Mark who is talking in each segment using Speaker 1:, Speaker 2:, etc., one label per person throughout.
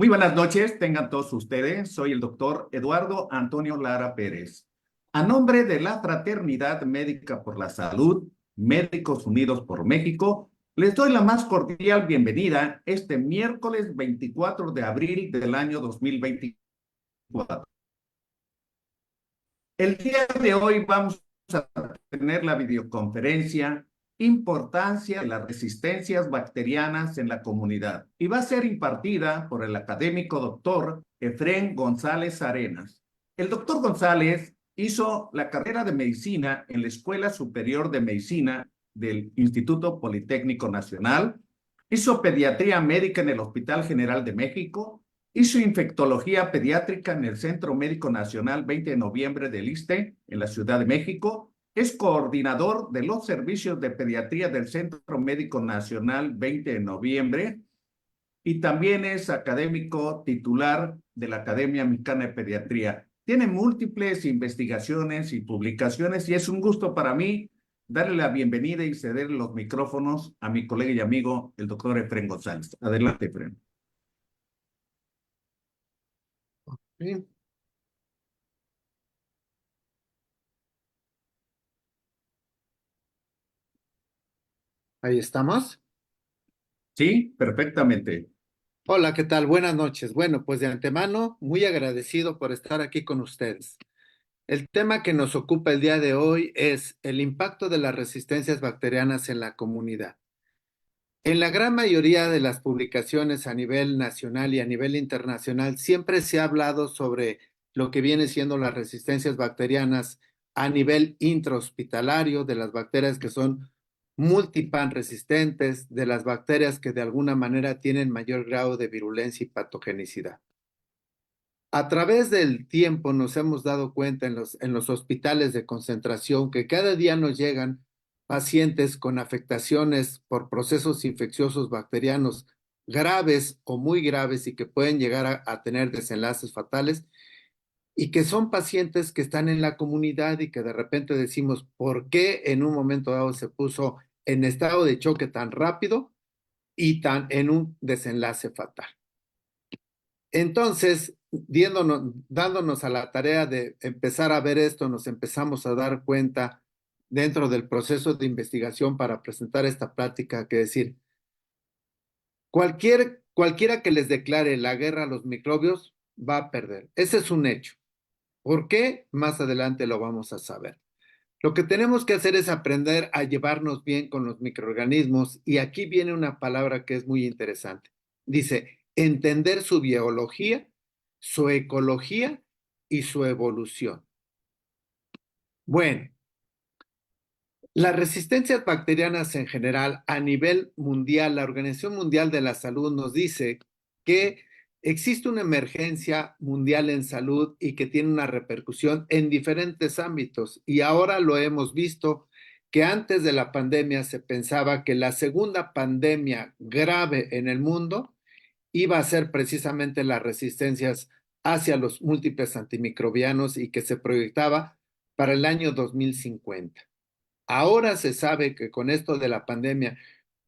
Speaker 1: Muy buenas noches, tengan todos ustedes. Soy el doctor Eduardo Antonio Lara Pérez. A nombre de la Fraternidad Médica por la Salud, Médicos Unidos por México, les doy la más cordial bienvenida este miércoles 24 de abril del año 2024. El día de hoy vamos a tener la videoconferencia Importancia de las resistencias bacterianas en la comunidad y va a ser impartida por el académico doctor Efrén González Arenas. El doctor González hizo la carrera de medicina en la Escuela Superior de Medicina del Instituto Politécnico Nacional, hizo pediatría médica en el Hospital General de México. Hizo infectología pediátrica en el Centro Médico Nacional 20 de noviembre del ISSSTE en la Ciudad de México. Es coordinador de los servicios de pediatría del Centro Médico Nacional 20 de noviembre y también es académico titular de la Academia Mexicana de Pediatría. Tiene múltiples investigaciones y publicaciones y es un gusto para mí darle la bienvenida y ceder los micrófonos a mi colega y amigo, el doctor Efrén González. Adelante, Efrén.
Speaker 2: Sí, ahí estamos.
Speaker 1: Sí, perfectamente.
Speaker 2: Hola, ¿qué tal? Buenas noches. Bueno, pues de antemano, muy agradecido por estar aquí con ustedes. El tema que nos ocupa el día de hoy es el impacto de las resistencias bacterianas en la comunidad. En la gran mayoría de las publicaciones a nivel nacional y a nivel internacional, siempre se ha hablado sobre lo que viene siendo las resistencias bacterianas a nivel intrahospitalario, de las bacterias que son multipan resistentes, de las bacterias que de alguna manera tienen mayor grado de virulencia y patogenicidad. A través del tiempo nos hemos dado cuenta en los hospitales de concentración que cada día nos llegan pacientes con afectaciones por procesos infecciosos bacterianos graves o muy graves y que pueden llegar a tener desenlaces fatales y que son pacientes que están en la comunidad y que de repente decimos, ¿por qué en un momento dado se puso en estado de choque tan rápido y tan en un desenlace fatal? Entonces, dándonos a la tarea de empezar a ver esto, nos empezamos a dar cuenta dentro del proceso de investigación para presentar esta plática, que decir, cualquiera que les declare la guerra a los microbios va a perder. Ese es un hecho. ¿Por qué? Más adelante lo vamos a saber. Lo que tenemos que hacer es aprender a llevarnos bien con los microorganismos y aquí viene una palabra que es muy interesante. Dice, entender su biología, su ecología y su evolución. Bueno, las resistencias bacterianas en general a nivel mundial, la Organización Mundial de la Salud nos dice que existe una emergencia mundial en salud y que tiene una repercusión en diferentes ámbitos. Y ahora lo hemos visto que antes de la pandemia se pensaba que la segunda pandemia grave en el mundo iba a ser precisamente las resistencias hacia los múltiples antimicrobianos y que se proyectaba para el año 2050. Ahora se sabe que con esto de la pandemia,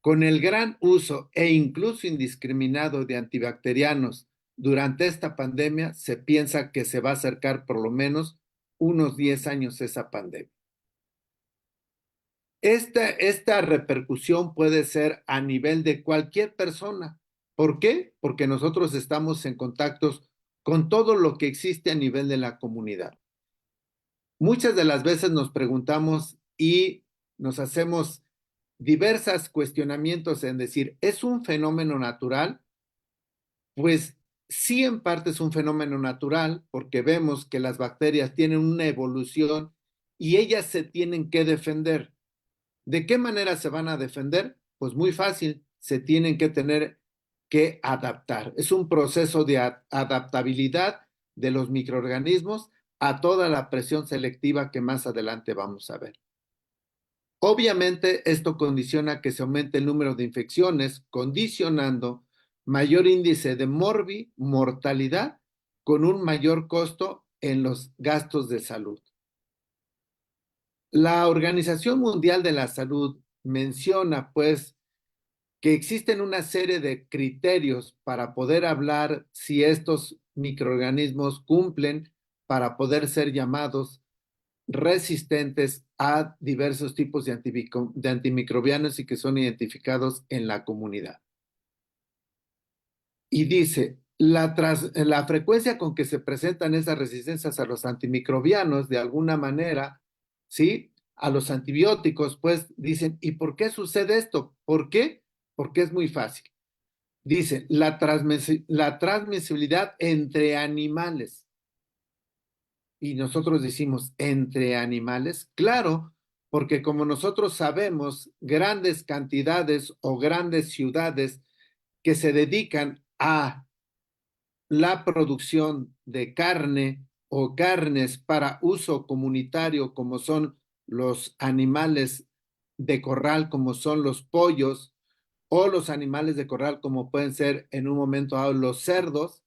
Speaker 2: con el gran uso e incluso indiscriminado de antibacterianos durante esta pandemia, se piensa que se va a acercar por lo menos unos 10 años esa pandemia. Esta repercusión puede ser a nivel de cualquier persona. ¿Por qué? Porque nosotros estamos en contactos con todo lo que existe a nivel de la comunidad. Muchas de las veces nos preguntamos y nos hacemos diversos cuestionamientos en decir, ¿es un fenómeno natural? Pues sí, en parte es un fenómeno natural porque vemos que las bacterias tienen una evolución y ellas se tienen que defender. ¿De qué manera se van a defender? Pues muy fácil, se tienen que tener que adaptar. Es un proceso de adaptabilidad de los microorganismos a toda la presión selectiva que más adelante vamos a ver. Obviamente, esto condiciona que se aumente el número de infecciones, condicionando mayor índice de mortalidad con un mayor costo en los gastos de salud. La Organización Mundial de la Salud menciona, pues, que existen una serie de criterios para poder hablar si estos microorganismos cumplen para poder ser llamados resistentes a diversos tipos de antimicrobianos y que son identificados en la comunidad. Y dice, la frecuencia con que se presentan esas resistencias a los antimicrobianos, de alguna manera, ¿sí? A los antibióticos, pues dicen, ¿y por qué sucede esto? ¿Por qué? Porque es muy fácil. Dice, la transmisibilidad entre animales. Y nosotros decimos, ¿entre animales? Claro, porque como nosotros sabemos, grandes cantidades o grandes ciudades que se dedican a la producción de carne o carnes para uso comunitario, como son los animales de corral, como son los pollos, o los animales de corral, como pueden ser en un momento dado los cerdos,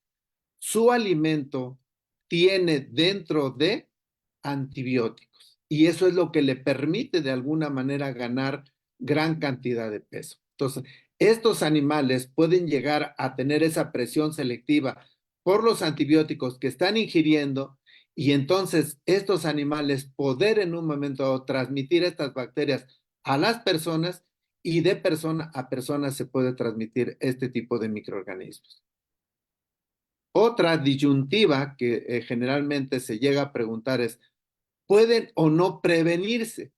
Speaker 2: su alimento tiene dentro de antibióticos. Y eso es lo que le permite de alguna manera ganar gran cantidad de peso. Entonces, estos animales pueden llegar a tener esa presión selectiva por los antibióticos que están ingiriendo y entonces estos animales poder en un momento dado transmitir estas bacterias a las personas y de persona a persona se puede transmitir este tipo de microorganismos. Otra disyuntiva que generalmente se llega a preguntar es, ¿pueden o no prevenirse?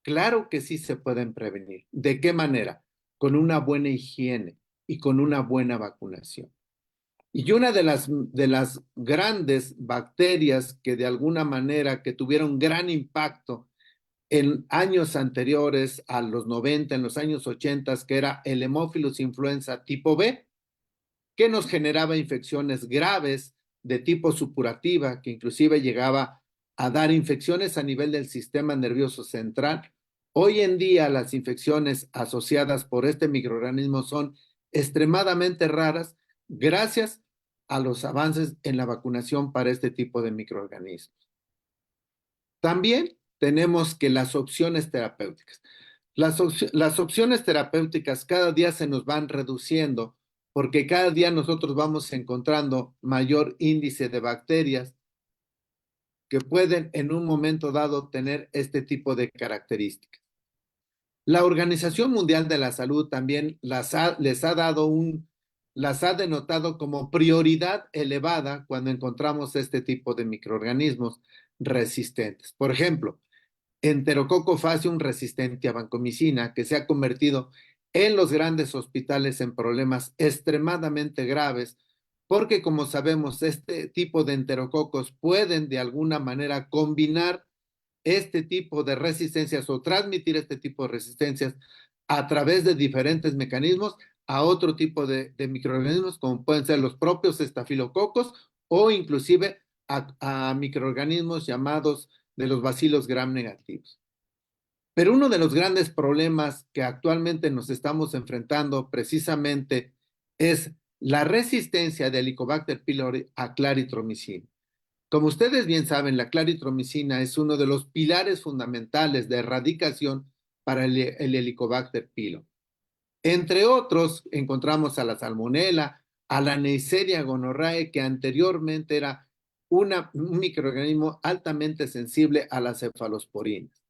Speaker 2: Claro que sí se pueden prevenir. ¿De qué manera? Con una buena higiene y con una buena vacunación. Y una de las grandes bacterias que de alguna manera que tuvieron gran impacto en años anteriores a los 90, en los años 80, que era el Haemophilus influenza tipo B, que nos generaba infecciones graves de tipo supurativa, que inclusive llegaba a dar infecciones a nivel del sistema nervioso central. Hoy en día las infecciones asociadas por este microorganismo son extremadamente raras gracias a los avances en la vacunación para este tipo de microorganismos. También tenemos que las opciones terapéuticas. Las opciones terapéuticas cada día se nos van reduciendo porque cada día nosotros vamos encontrando mayor índice de bacterias que pueden en un momento dado tener este tipo de características. La Organización Mundial de la Salud también las ha denotado como prioridad elevada cuando encontramos este tipo de microorganismos resistentes. Por ejemplo, Enterococo facium resistente a vancomicina, que se ha convertido en los grandes hospitales en problemas extremadamente graves, porque como sabemos, este tipo de enterococos pueden de alguna manera combinar este tipo de resistencias o transmitir este tipo de resistencias a través de diferentes mecanismos a otro tipo de microorganismos, como pueden ser los propios estafilococos o inclusive a microorganismos llamados de los bacilos gram negativos. Pero uno de los grandes problemas que actualmente nos estamos enfrentando precisamente es la resistencia de Helicobacter pylori a claritromicina. Como ustedes bien saben, la claritromicina es uno de los pilares fundamentales de erradicación para el Helicobacter pylori. Entre otros, encontramos a la salmonela, a la Neisseria gonorrhoeae, que anteriormente era un microorganismo altamente sensible a las cefalosporinas.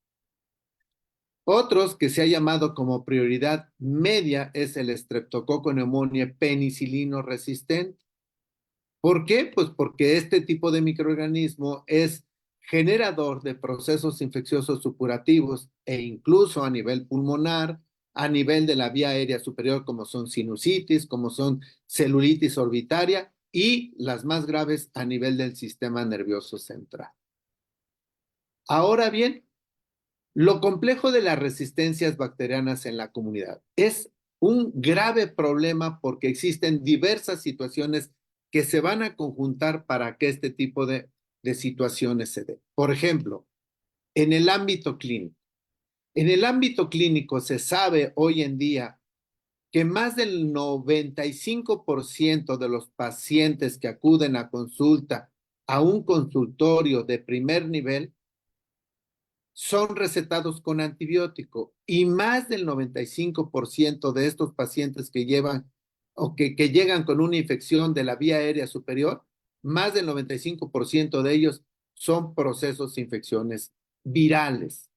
Speaker 2: Otros que se ha llamado como prioridad media es el Streptococcus pneumoniae penicilino resistente. ¿Por qué? Pues porque este tipo de microorganismo es generador de procesos infecciosos supurativos e incluso a nivel pulmonar, a nivel de la vía aérea superior, como son sinusitis, como son celulitis orbitaria y las más graves a nivel del sistema nervioso central. Ahora bien, lo complejo de las resistencias bacterianas en la comunidad es un grave problema porque existen diversas situaciones que se van a conjuntar para que este tipo de situaciones se den. Por ejemplo, en el ámbito clínico. En el ámbito clínico se sabe hoy en día que más del 95% de los pacientes que acuden a consulta a un consultorio de primer nivel son recetados con antibiótico y más del 95% de estos pacientes que llevan o que llegan con una infección de la vía aérea superior, más del 95% de ellos son procesos de infecciones virales.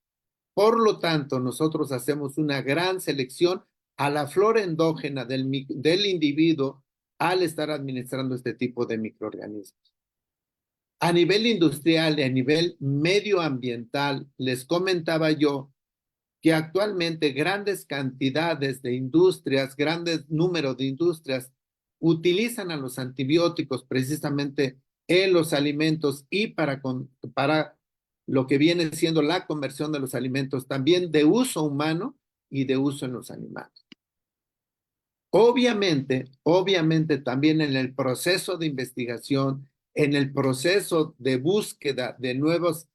Speaker 2: Por lo tanto, nosotros hacemos una gran selección a la flora endógena del individuo al estar administrando este tipo de microorganismos. A nivel industrial y a nivel medioambiental, les comentaba yo que actualmente grandes cantidades de industrias, grandes números de industrias utilizan a los antibióticos precisamente en los alimentos y para lo que viene siendo la conversión de los alimentos, también de uso humano y de uso en los animales. Obviamente también en el proceso de investigación, en el proceso de búsqueda de nuevos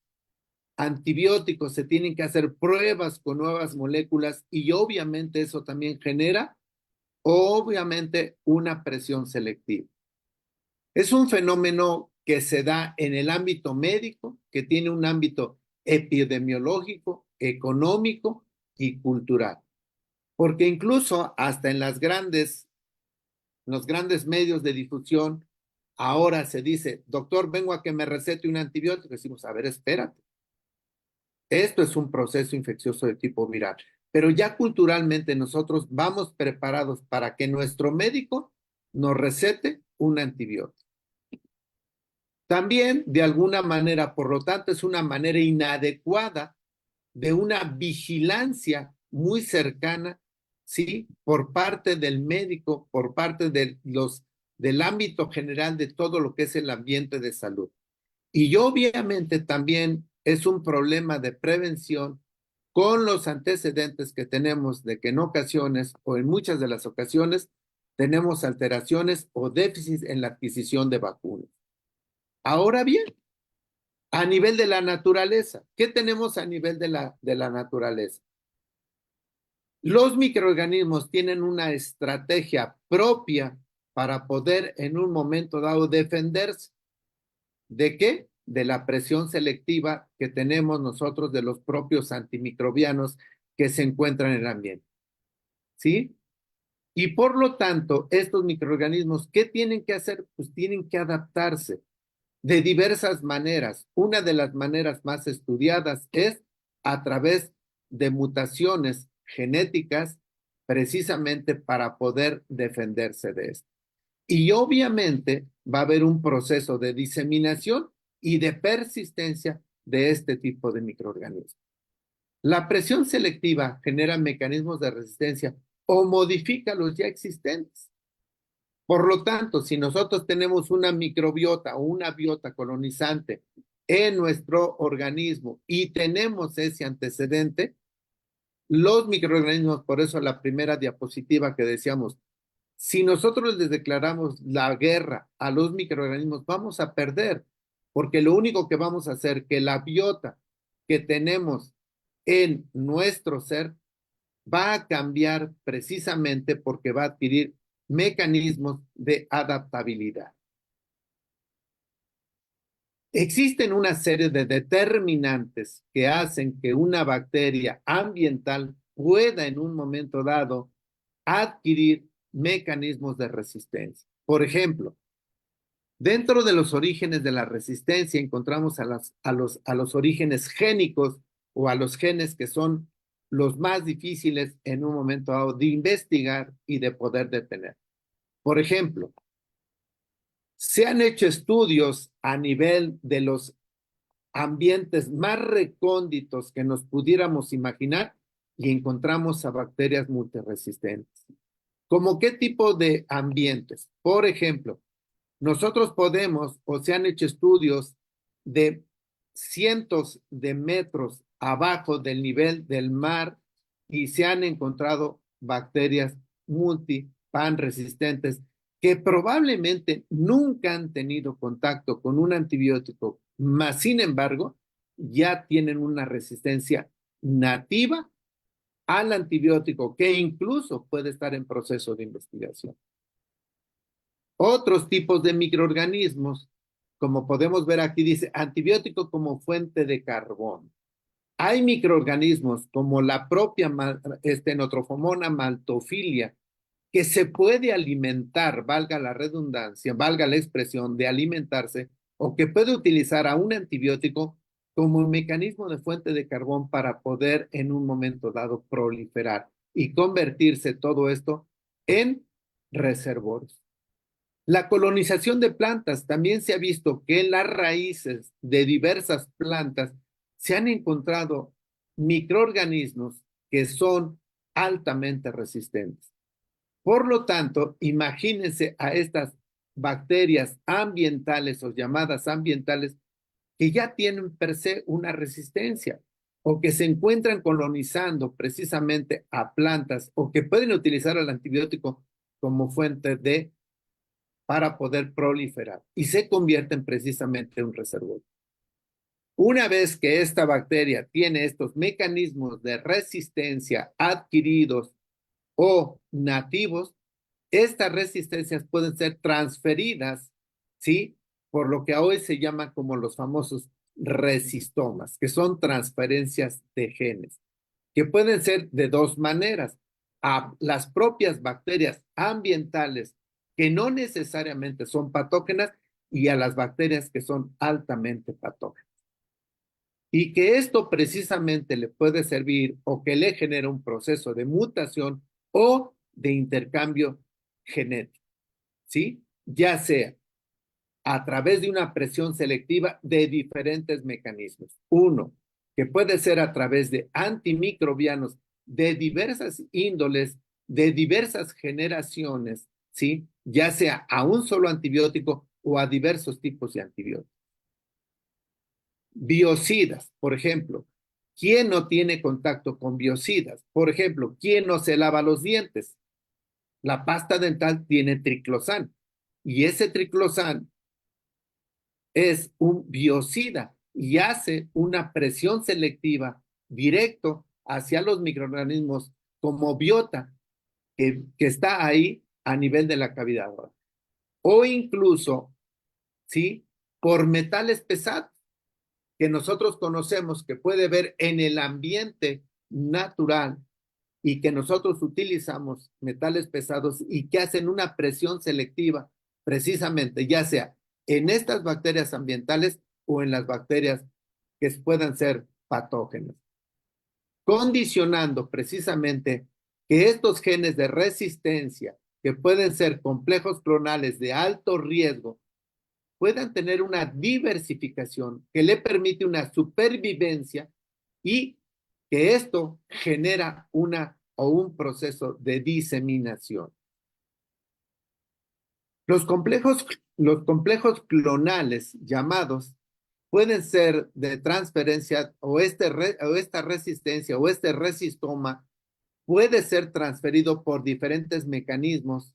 Speaker 2: antibióticos, se tienen que hacer pruebas con nuevas moléculas y obviamente eso también genera, obviamente, una presión selectiva. Es un fenómeno que se da en el ámbito médico, que tiene un ámbito epidemiológico, económico y cultural. Porque incluso hasta en los grandes medios de difusión, ahora se dice, doctor, vengo a que me recete un antibiótico. Decimos, a ver, espérate. Esto es un proceso infeccioso de tipo viral. Pero ya culturalmente nosotros vamos preparados para que nuestro médico nos recete un antibiótico. También, de alguna manera, por lo tanto, es una manera inadecuada de una vigilancia muy cercana, ¿sí? Por parte del médico, por parte del ámbito general de todo lo que es el ambiente de salud. Y obviamente también es un problema de prevención con los antecedentes que tenemos de que en ocasiones o en muchas de las ocasiones tenemos alteraciones o déficits en la adquisición de vacunas. Ahora bien, a nivel de la naturaleza, ¿qué tenemos a nivel de la naturaleza? Los microorganismos tienen una estrategia propia para poder en un momento dado defenderse. ¿De qué? De la presión selectiva que tenemos nosotros de los propios antimicrobianos que se encuentran en el ambiente. ¿Sí? Y por lo tanto, estos microorganismos, ¿qué tienen que hacer? Pues tienen que adaptarse de diversas maneras. Una de las maneras más estudiadas es a través de mutaciones genéticas, precisamente para poder defenderse de esto. Y obviamente va a haber un proceso de diseminación y de persistencia de este tipo de microorganismos. La presión selectiva genera mecanismos de resistencia o modifica los ya existentes. Por lo tanto, si nosotros tenemos una microbiota o una biota colonizante en nuestro organismo y tenemos ese antecedente, los microorganismos, por eso la primera diapositiva que decíamos, si nosotros les declaramos la guerra a los microorganismos, vamos a perder, porque lo único que vamos a hacer que la biota que tenemos en nuestro ser va a cambiar precisamente porque va a adquirir mecanismos de adaptabilidad. Existen una serie de determinantes que hacen que una bacteria ambiental pueda en un momento dado adquirir mecanismos de resistencia. Por ejemplo, dentro de los orígenes de la resistencia encontramos a los orígenes génicos o a los genes que son los más difíciles en un momento dado de investigar y de poder detener. Por ejemplo, se han hecho estudios a nivel de los ambientes más recónditos que nos pudiéramos imaginar y encontramos a bacterias multiresistentes. ¿Cómo qué tipo de ambientes? Por ejemplo, nosotros podemos, o se han hecho estudios de cientos de metros abajo del nivel del mar y se han encontrado bacterias multipan resistentes que probablemente nunca han tenido contacto con un antibiótico, mas sin embargo ya tienen una resistencia nativa al antibiótico que incluso puede estar en proceso de investigación. Otros tipos de microorganismos, como podemos ver aquí, dice antibiótico como fuente de carbón. Hay microorganismos como la propia Notrophomona maltophilia que se puede alimentar, valga la redundancia, valga la expresión de alimentarse, o que puede utilizar a un antibiótico como un mecanismo de fuente de carbón para poder en un momento dado proliferar y convertirse todo esto en reservorios. La colonización de plantas también se ha visto que en las raíces de diversas plantas se han encontrado microorganismos que son altamente resistentes. Por lo tanto, imagínense a estas bacterias ambientales o llamadas ambientales que ya tienen per se una resistencia o que se encuentran colonizando precisamente a plantas o que pueden utilizar el antibiótico como fuente de para poder proliferar y se convierten precisamente en un reservorio. Una vez que esta bacteria tiene estos mecanismos de resistencia adquiridos o nativos, estas resistencias pueden ser transferidas, ¿sí? Por lo que hoy se llama como los famosos resistomas, que son transferencias de genes, que pueden ser de dos maneras: a las propias bacterias ambientales que no necesariamente son patógenas y a las bacterias que son altamente patógenas. Y que esto precisamente le puede servir o que le genera un proceso de mutación o de intercambio genético, ¿sí? Ya sea a través de una presión selectiva de diferentes mecanismos. Uno, que puede ser a través de antimicrobianos de diversas índoles, de diversas generaciones, ¿sí? Ya sea a un solo antibiótico o a diversos tipos de antibióticos. Biocidas, por ejemplo. ¿Quién no tiene contacto con biocidas? Por ejemplo, ¿quién no se lava los dientes? La pasta dental tiene triclosan y ese triclosan es un biocida y hace una presión selectiva directo hacia los microorganismos como biota que está ahí a nivel de la cavidad oral. O incluso, ¿sí? Por metales pesados que nosotros conocemos que puede ver en el ambiente natural y que nosotros utilizamos metales pesados y que hacen una presión selectiva precisamente, ya sea en estas bacterias ambientales o en las bacterias que puedan ser patógenas, condicionando precisamente que estos genes de resistencia, que pueden ser complejos clonales de alto riesgo, puedan tener una diversificación que le permite una supervivencia y que esto genera una o un proceso de diseminación. Los complejos clonales llamados pueden ser de transferencia o esta resistencia o este resistoma puede ser transferido por diferentes mecanismos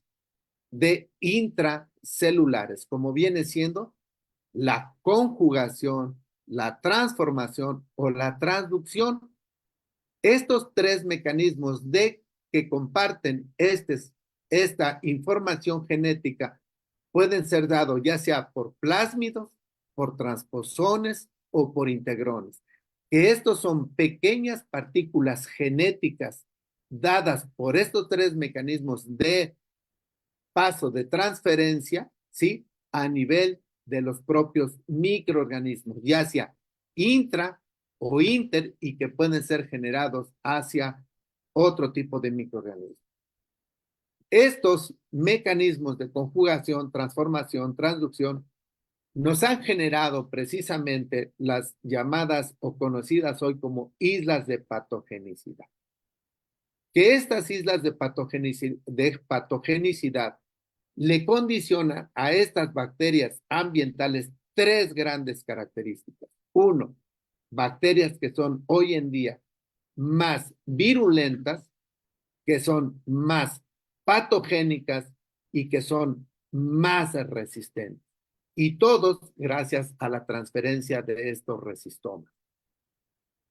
Speaker 2: de intracelulares, como viene siendo la conjugación, la transformación o la transducción. Estos tres mecanismos que comparten esta información genética pueden ser dados ya sea por plásmidos, por transposones o por integrones. Que estos son pequeñas partículas genéticas dadas por estos tres mecanismos de paso de transferencia, ¿sí? A nivel de los propios microorganismos, ya sea intra o inter y que pueden ser generados hacia otro tipo de microorganismos. Estos mecanismos de conjugación, transformación, transducción nos han generado precisamente las llamadas o conocidas hoy como islas de patogenicidad. Que estas islas de patogenicidad le condiciona a estas bacterias ambientales tres grandes características. Uno, bacterias que son hoy en día más virulentas, que son más patogénicas y que son más resistentes. Y todos gracias a la transferencia de estos resistomas.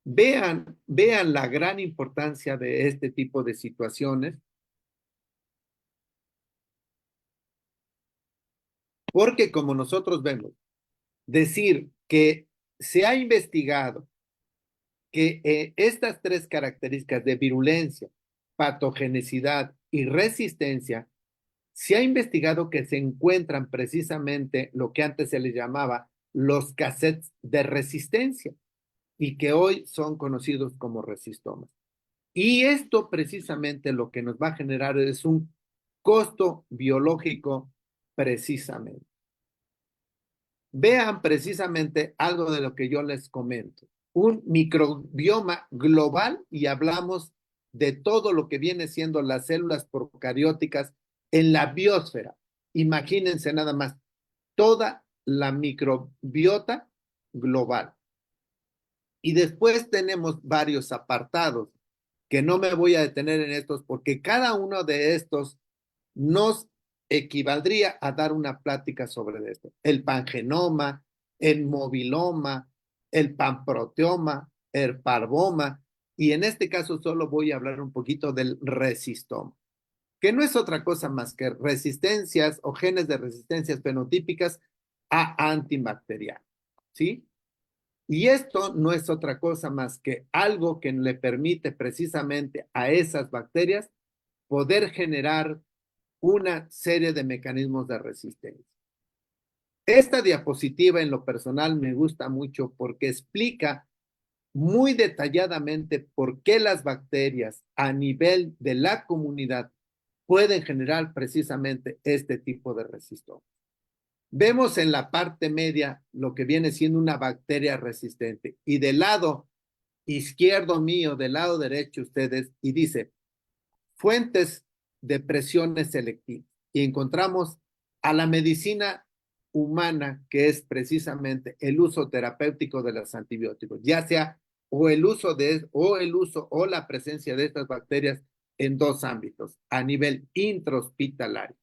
Speaker 2: Vean la gran importancia de este tipo de situaciones, porque como nosotros vemos, decir que se ha investigado que estas tres características de virulencia, patogenicidad y resistencia, se ha investigado que se encuentran precisamente lo que antes se les llamaba los cassettes de resistencia y que hoy son conocidos como resistomas. Y esto precisamente lo que nos va a generar es un costo biológico precisamente. Vean precisamente algo de lo que yo les comento. Un microbioma global y hablamos de todo lo que viene siendo las células procarióticas en la biosfera. Imagínense nada más, toda la microbiota global. Y después tenemos varios apartados que no me voy a detener en estos porque cada uno de estos nos equivaldría a dar una plática sobre esto. El pangenoma, el mobiloma, el panproteoma, el parvoma, y en este caso solo voy a hablar un poquito del resistoma, que no es otra cosa más que resistencias o genes de resistencias fenotípicas a antibacterianos, ¿sí? Y esto no es otra cosa más que algo que le permite precisamente a esas bacterias poder generar una serie de mecanismos de resistencia. Esta diapositiva en lo personal me gusta mucho porque explica muy detalladamente por qué las bacterias a nivel de la comunidad pueden generar precisamente este tipo de resistencia. Vemos en la parte media lo que viene siendo una bacteria resistente y del lado izquierdo mío, del lado derecho ustedes, y dice fuentes de presiones selectivas. Y encontramos a la medicina humana, que es precisamente el uso terapéutico de los antibióticos, ya sea o el uso o la presencia de estas bacterias en dos ámbitos, a nivel intrahospitalario.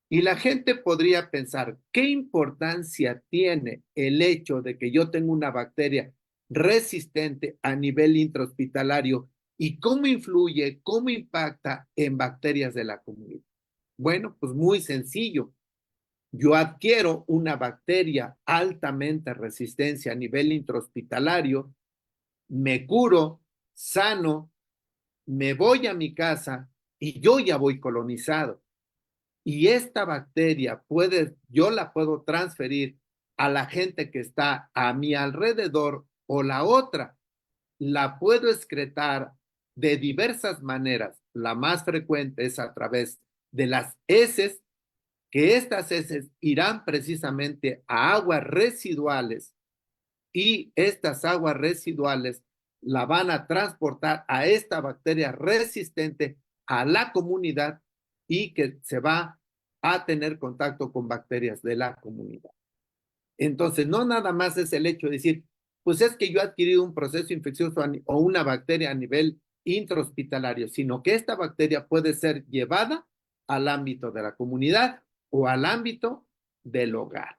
Speaker 2: Y la gente podría pensar, ¿qué importancia tiene el hecho de que yo tengo una bacteria resistente a nivel intrahospitalario y cómo influye, cómo impacta en bacterias de la comunidad? Bueno, pues muy sencillo. Yo adquiero una bacteria altamente resistente a nivel intrahospitalario, me curo, sano, me voy a mi casa y yo ya voy colonizado. Y esta bacteria yo la puedo transferir a la gente que está a mi alrededor o la otra, la puedo excretar de diversas maneras. La más frecuente es a través de las heces, que estas heces irán precisamente a aguas residuales y estas aguas residuales la van a transportar a esta bacteria resistente a la comunidad y que se va a tener contacto con bacterias de la comunidad. Entonces, no nada más es el hecho de decir, pues es que yo he adquirido un proceso infeccioso o una bacteria a nivel intrahospitalario, sino que esta bacteria puede ser llevada al ámbito de la comunidad o al ámbito del hogar.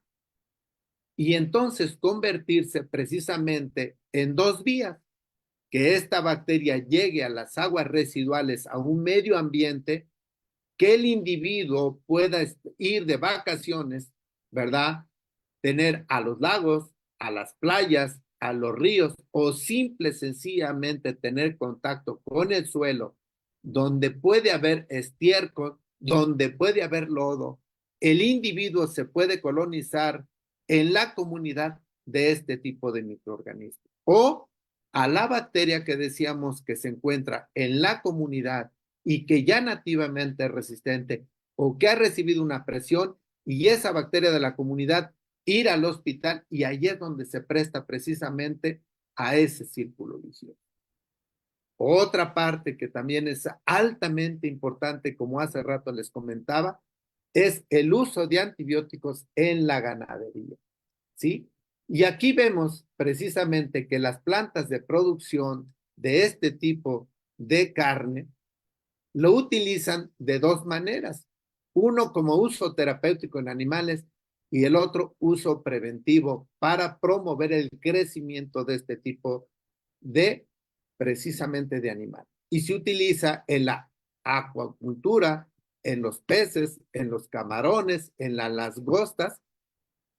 Speaker 2: Y entonces convertirse precisamente en dos vías, que esta bacteria llegue a las aguas residuales, a un medio ambiente, que el individuo pueda ir de vacaciones, ¿verdad? Tener a los lagos, a las playas, a los ríos o simple sencillamente tener contacto con el suelo, donde puede haber estiércol, donde puede haber lodo, el individuo se puede colonizar en la comunidad de este tipo de microorganismos. O a la bacteria que decíamos que se encuentra en la comunidad y que ya nativamente es resistente o que ha recibido una presión y esa bacteria de la comunidad ir al hospital y ahí es donde se presta precisamente a ese círculo vicioso. Otra parte que también es altamente importante, como hace rato les comentaba, es el uso de antibióticos en la ganadería, ¿sí? Y aquí vemos precisamente que las plantas de producción de este tipo de carne lo utilizan de dos maneras. Uno como uso terapéutico en animales y el otro uso preventivo para promover el crecimiento de este tipo de precisamente de animal. Y se utiliza en la acuacultura, en los peces, en los camarones, en las langostas,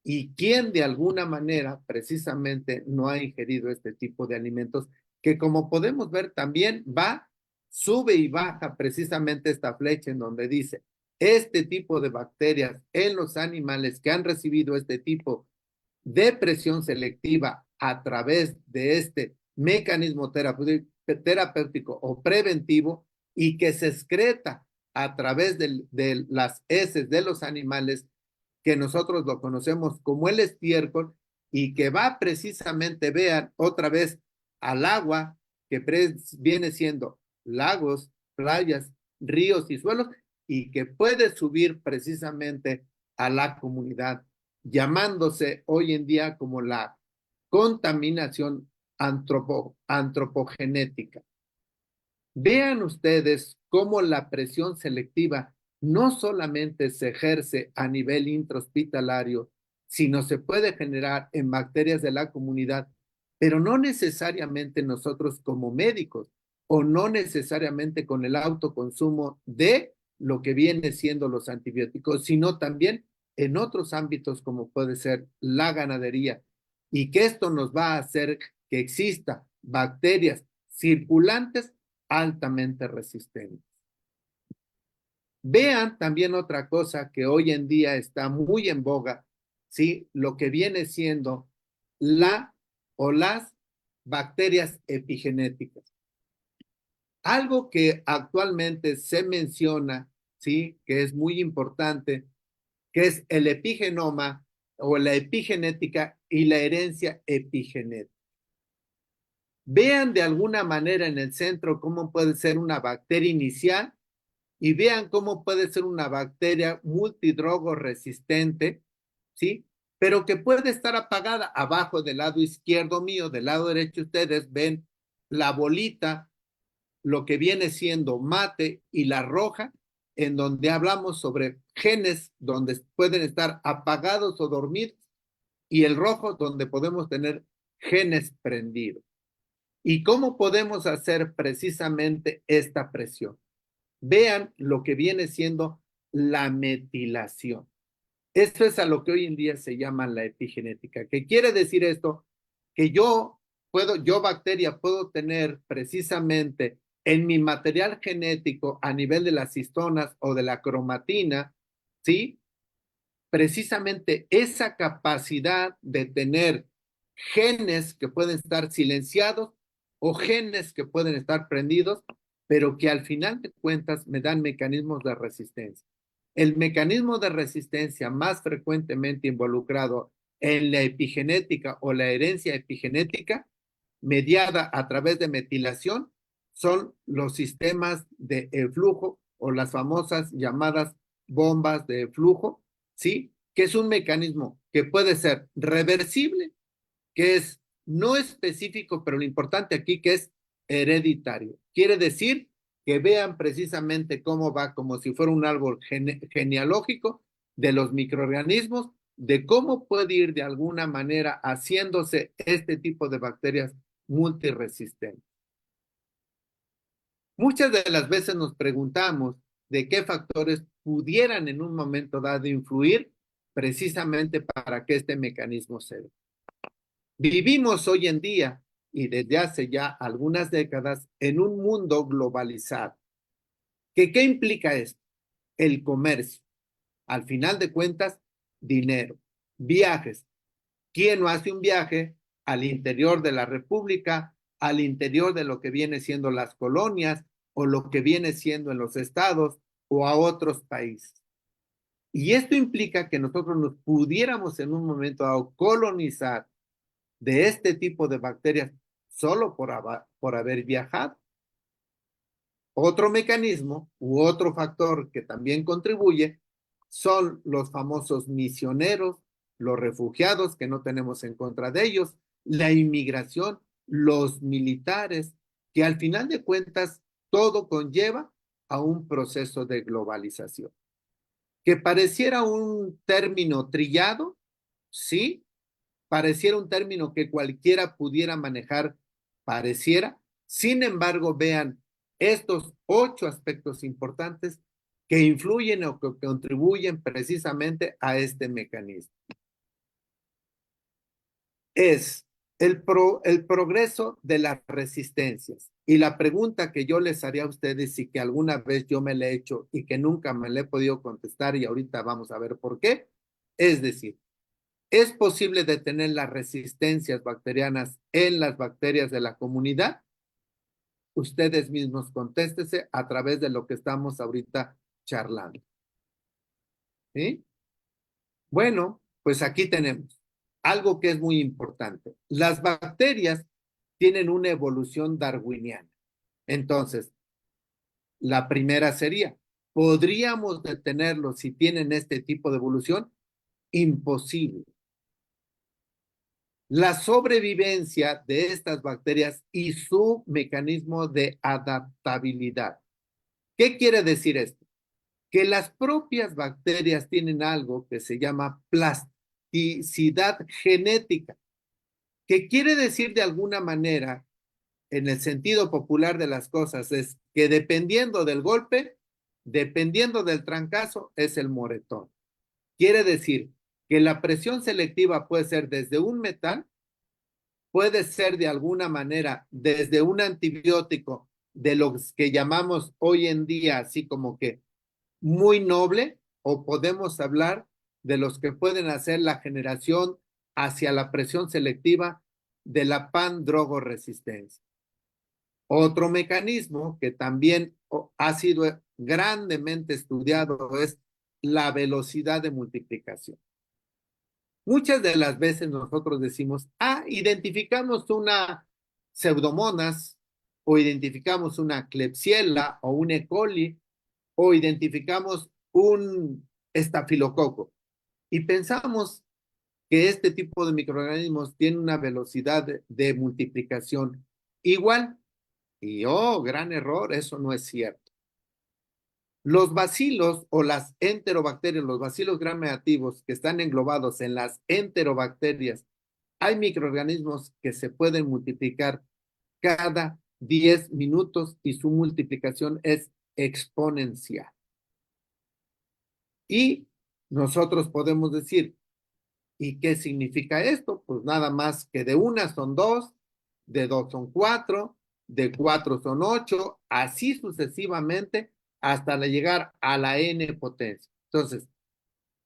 Speaker 2: y quién de alguna manera precisamente no ha ingerido este tipo de alimentos, que como podemos ver también sube y baja precisamente esta flecha en donde dice, este tipo de bacterias en los animales que han recibido este tipo de presión selectiva a través de este mecanismo terapéutico o preventivo y que se excreta a través de las heces de los animales, que nosotros lo conocemos como el estiércol, y que va precisamente, vean, otra vez al agua, que viene siendo lagos, playas, ríos y suelos, y que puede subir precisamente a la comunidad, llamándose hoy en día como la contaminación antropogenética. Vean ustedes cómo la presión selectiva no solamente se ejerce a nivel intrahospitalario, sino se puede generar en bacterias de la comunidad, pero no necesariamente nosotros como médicos, o no necesariamente con el autoconsumo de lo que viene siendo los antibióticos, sino también en otros ámbitos como puede ser la ganadería, y que esto nos va a hacer que exista bacterias circulantes altamente resistentes. Vean también otra cosa que hoy en día está muy en boga, ¿sí? Lo que viene siendo la o las bacterias epigenéticas. Algo que actualmente se menciona, ¿sí? Que es muy importante, que es el epigenoma o la epigenética y la herencia epigenética. Vean de alguna manera en el centro cómo puede ser una bacteria inicial y vean cómo puede ser una bacteria multidrogo resistente, ¿sí? Pero que puede estar apagada. Abajo del lado izquierdo mío, del lado derecho ustedes ven la bolita, lo que viene siendo mate, y la roja, en donde hablamos sobre genes donde pueden estar apagados o dormidos, y el rojo donde podemos tener genes prendidos. ¿Y cómo podemos hacer precisamente esta presión? Vean lo que viene siendo la metilación. Esto es a lo que hoy en día se llama la epigenética. ¿Qué quiere decir esto? Que yo bacteria, puedo tener precisamente en mi material genético a nivel de las histonas o de la cromatina, ¿sí? Precisamente esa capacidad de tener genes que pueden estar silenciados o genes que pueden estar prendidos, pero que al final de cuentas me dan mecanismos de resistencia. El mecanismo de resistencia más frecuentemente involucrado en la epigenética o la herencia epigenética, mediada a través de metilación, son los sistemas de flujo o las famosas llamadas bombas de flujo, ¿sí? Que es un mecanismo que puede ser reversible, que es no específico, pero lo importante aquí que es hereditario. Quiere decir que vean precisamente cómo va, como si fuera un árbol genealógico de los microorganismos, de cómo puede ir de alguna manera haciéndose este tipo de bacterias multiresistentes. Muchas de las veces nos preguntamos de qué factores pudieran en un momento dado influir precisamente para que este mecanismo se dé. Vivimos hoy en día y desde hace ya algunas décadas en un mundo globalizado. ¿Qué implica esto? El comercio. Al final de cuentas, dinero, viajes. ¿Quién no hace un viaje al interior de la República, al interior de lo que viene siendo las colonias o lo que viene siendo en los estados o a otros países? Y esto implica que nosotros nos pudiéramos en un momento dado colonizar de este tipo de bacterias solo por haber viajado. Otro mecanismo u otro factor que también contribuye son los famosos misioneros, los refugiados, que no tenemos en contra de ellos, la inmigración, los militares, que al final de cuentas todo conlleva a un proceso de globalización. Que pareciera un término trillado, sí, pareciera un término que cualquiera pudiera manejar, pareciera. Sin embargo, vean estos 8 aspectos importantes que influyen o que contribuyen precisamente a este mecanismo. es el progreso de las resistencias. Y la pregunta que yo les haría a ustedes y que alguna vez yo me la he hecho y que nunca me la he podido contestar y ahorita vamos a ver por qué, es decir, ¿es posible detener las resistencias bacterianas en las bacterias de la comunidad? Ustedes mismos contéstese a través de lo que estamos ahorita charlando. ¿Sí? Bueno, pues aquí tenemos algo que es muy importante. Las bacterias tienen una evolución darwiniana. Entonces, la primera sería, ¿podríamos detenerlos si tienen este tipo de evolución? Imposible. La sobrevivencia de estas bacterias y su mecanismo de adaptabilidad. ¿Qué quiere decir esto? Que las propias bacterias tienen algo que se llama plasticidad genética, que quiere decir de alguna manera, en el sentido popular de las cosas, es que dependiendo del golpe, dependiendo del trancazo, es el moretón. Quiere decir que la presión selectiva puede ser desde un metal, puede ser de alguna manera desde un antibiótico de los que llamamos hoy en día así como que muy noble, o podemos hablar de los que pueden hacer la generación hacia la presión selectiva de la pan-drogo-resistencia. Otro mecanismo que también ha sido grandemente estudiado es la velocidad de multiplicación. Muchas de las veces nosotros decimos, identificamos una pseudomonas o identificamos una Klebsiella o un E. coli o identificamos un estafilococo y pensamos que este tipo de microorganismos tiene una velocidad de multiplicación igual. Y gran error, eso no es cierto. Los bacilos o las enterobacterias, los bacilos gram negativos que están englobados en las enterobacterias, hay microorganismos que se pueden multiplicar cada 10 minutos y su multiplicación es exponencial. Y nosotros podemos decir, ¿y qué significa esto? Pues nada más que de una son dos, de dos son cuatro, de cuatro son ocho, así sucesivamente hasta llegar a la n potencia. Entonces,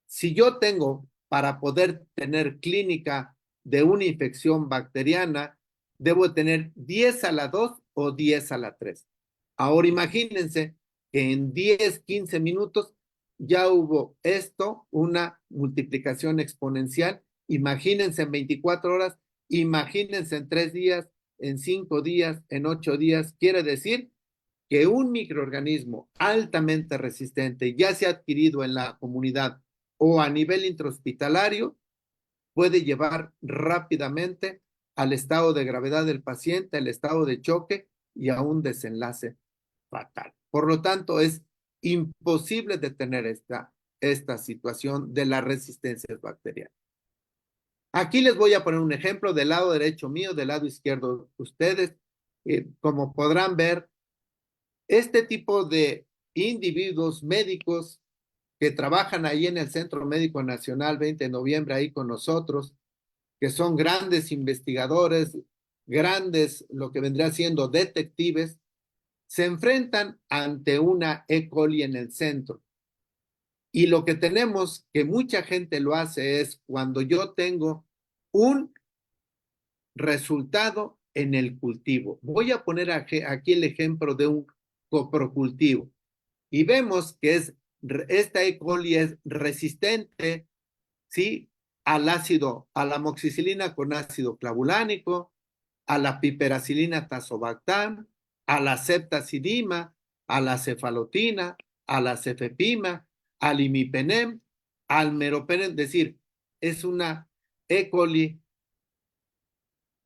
Speaker 2: si yo tengo para poder tener clínica de una infección bacteriana, debo tener 10 a la 2 o 10 a la 3. Ahora imagínense que en 10, 15 minutos ya hubo esto, una multiplicación exponencial. Imagínense en 24 horas, imagínense en 3 días, en 5 días, en 8 días. Quiere decir que un microorganismo altamente resistente, ya sea adquirido en la comunidad o a nivel intrahospitalario, puede llevar rápidamente al estado de gravedad del paciente, al estado de choque y a un desenlace fatal. Por lo tanto, es imposible detener esta situación de las resistencias bacterianas. Aquí les voy a poner un ejemplo del lado derecho mío, del lado izquierdo ustedes. Como podrán ver, este tipo de individuos médicos que trabajan ahí en el Centro Médico Nacional 20 de noviembre, ahí con nosotros, que son grandes investigadores, grandes, lo que vendría siendo detectives, se enfrentan ante una E. coli en el centro. Y lo que tenemos, que mucha gente lo hace, es cuando yo tengo un resultado en el cultivo. Voy a poner aquí el ejemplo de un coprocultivo. Y vemos que esta E. coli es resistente, ¿sí? Al ácido, a la amoxicilina con ácido clavulánico, a la piperacilina tazobactam, a la ceftazidima, a la cefalotina, a la cefepima, al imipenem, al meropenem, es decir, es una E. coli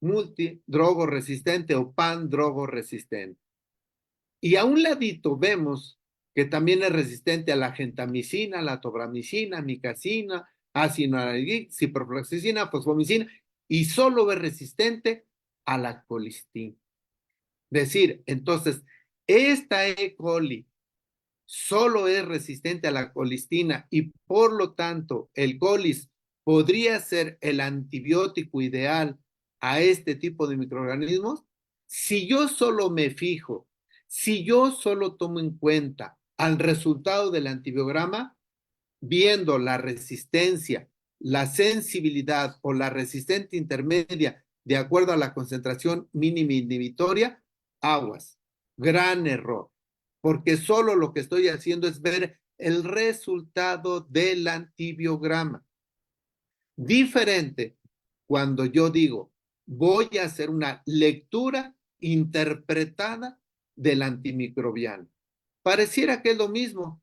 Speaker 2: multidrogo resistente o pan-drogo resistente. Y a un ladito vemos que también es resistente a la gentamicina, la tobramicina, micacina, ácido ciprofloxacina, fosfomicina, y solo es resistente a la colistina. Decir, entonces, esta E. coli solo es resistente a la colistina y por lo tanto el colis podría ser el antibiótico ideal a este tipo de microorganismos, si yo solo me fijo, si yo solo tomo en cuenta al resultado del antibiograma, viendo la resistencia, la sensibilidad o la resistencia intermedia de acuerdo a la concentración mínima inhibitoria, aguas, gran error, porque solo lo que estoy haciendo es ver el resultado del antibiograma. Diferente cuando yo digo, voy a hacer una lectura interpretada del antimicrobiano. Pareciera que es lo mismo.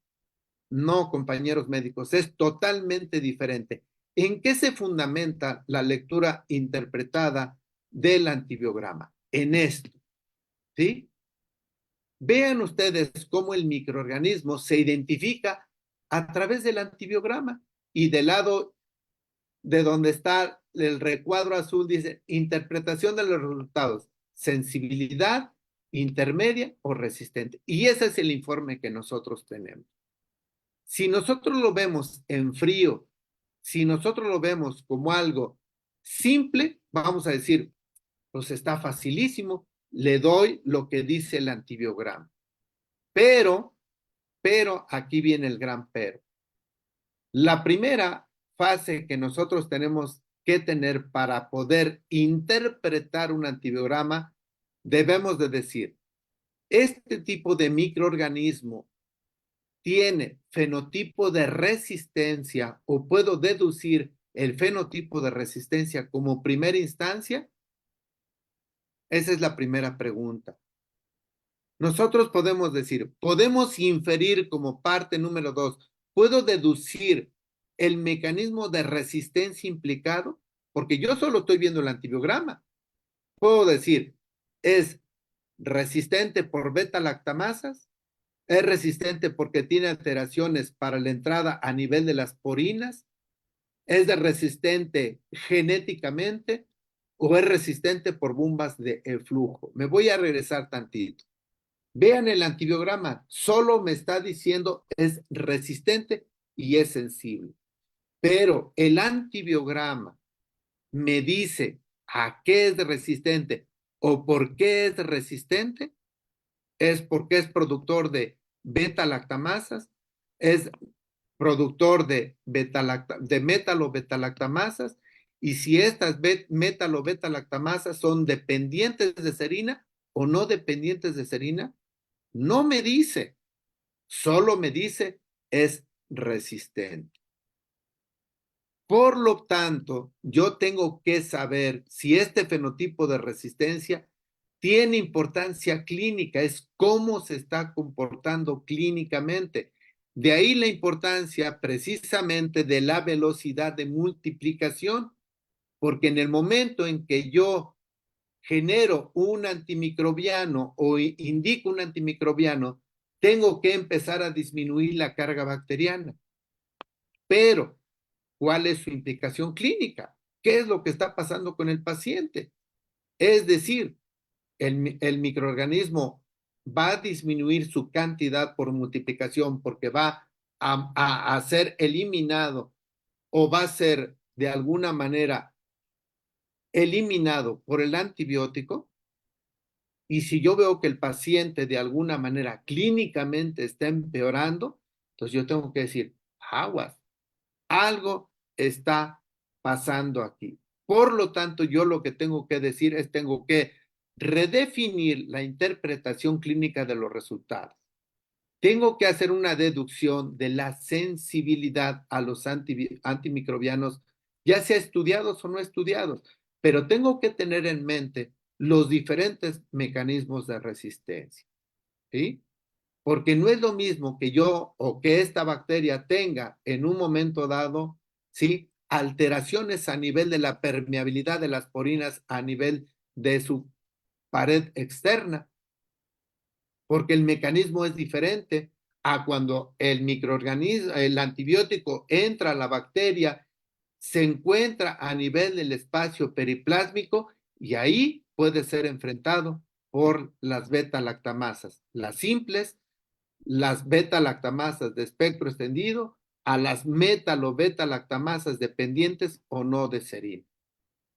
Speaker 2: No, compañeros médicos, es totalmente diferente. ¿En qué se fundamenta la lectura interpretada del antibiograma? En esto, ¿sí? Vean ustedes cómo el microorganismo se identifica a través del antibiograma y del lado de donde está el recuadro azul dice interpretación de los resultados, sensibilidad, intermedia o resistente. Y ese es el informe que nosotros tenemos. Si nosotros lo vemos en frío, si nosotros lo vemos como algo simple, vamos a decir, pues está facilísimo, le doy lo que dice el antibiograma. Pero aquí viene el gran pero. La primera fase que nosotros tenemos que tener para poder interpretar un antibiograma, debemos de decir, este tipo de microorganismo tiene fenotipo de resistencia o puedo deducir el fenotipo de resistencia como primera instancia? Esa es la primera pregunta. Nosotros podemos decir, podemos inferir como parte número 2, ¿puedo deducir el mecanismo de resistencia implicado? Porque yo solo estoy viendo el antibiograma. Puedo decir, ¿es resistente por beta-lactamasas? ¿Es resistente porque tiene alteraciones para la entrada a nivel de las porinas? ¿Es resistente genéticamente o es resistente por bombas de flujo? Me voy a regresar tantito. Vean el antibiograma, solo me está diciendo es resistente y es sensible. Pero el antibiograma me dice a qué es resistente o por qué es resistente. Es porque es productor de beta-lactamasas, es productor de, de metalo-beta-lactamasas, y si estas metalo-beta-lactamasas son dependientes de serina o no dependientes de serina, no me dice, solo me dice es resistente. Por lo tanto, yo tengo que saber si este fenotipo de resistencia tiene importancia clínica, es cómo se está comportando clínicamente. De ahí la importancia precisamente de la velocidad de multiplicación, porque en el momento en que yo genero un antimicrobiano o indico un antimicrobiano, tengo que empezar a disminuir la carga bacteriana. Pero ¿cuál es su implicación clínica? ¿Qué es lo que está pasando con el paciente? Es decir, el microorganismo va a disminuir su cantidad por multiplicación porque va a ser eliminado o va a ser de alguna manera eliminado por el antibiótico. Y si yo veo que el paciente de alguna manera clínicamente está empeorando, entonces yo tengo que decir, aguas, algo está pasando aquí. Por lo tanto, yo lo que tengo que decir es tengo que redefinir la interpretación clínica de los resultados. Tengo que hacer una deducción de la sensibilidad a los antimicrobianos, ya sea estudiados o no estudiados, pero tengo que tener en mente los diferentes mecanismos de resistencia, ¿sí? Porque no es lo mismo que yo o que esta bacteria tenga en un momento dado, ¿sí? Alteraciones a nivel de la permeabilidad de las porinas a nivel de su pared externa, porque el mecanismo es diferente a cuando el microorganismo, el antibiótico entra a la bacteria, se encuentra a nivel del espacio periplásmico y ahí puede ser enfrentado por las beta-lactamasas, las simples, las beta-lactamasas de espectro extendido a las metal o beta-lactamasas dependientes o no de serina.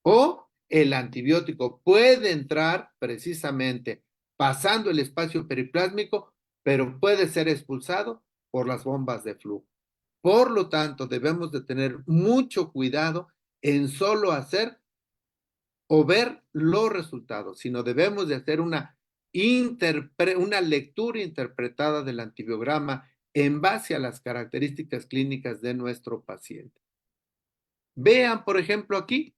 Speaker 2: O el antibiótico puede entrar precisamente pasando el espacio periplásmico, pero puede ser expulsado por las bombas de flujo. Por lo tanto, debemos de tener mucho cuidado en solo hacer o ver los resultados, sino debemos de hacer una lectura interpretada del antibiograma en base a las características clínicas de nuestro paciente. Vean, por ejemplo, aquí,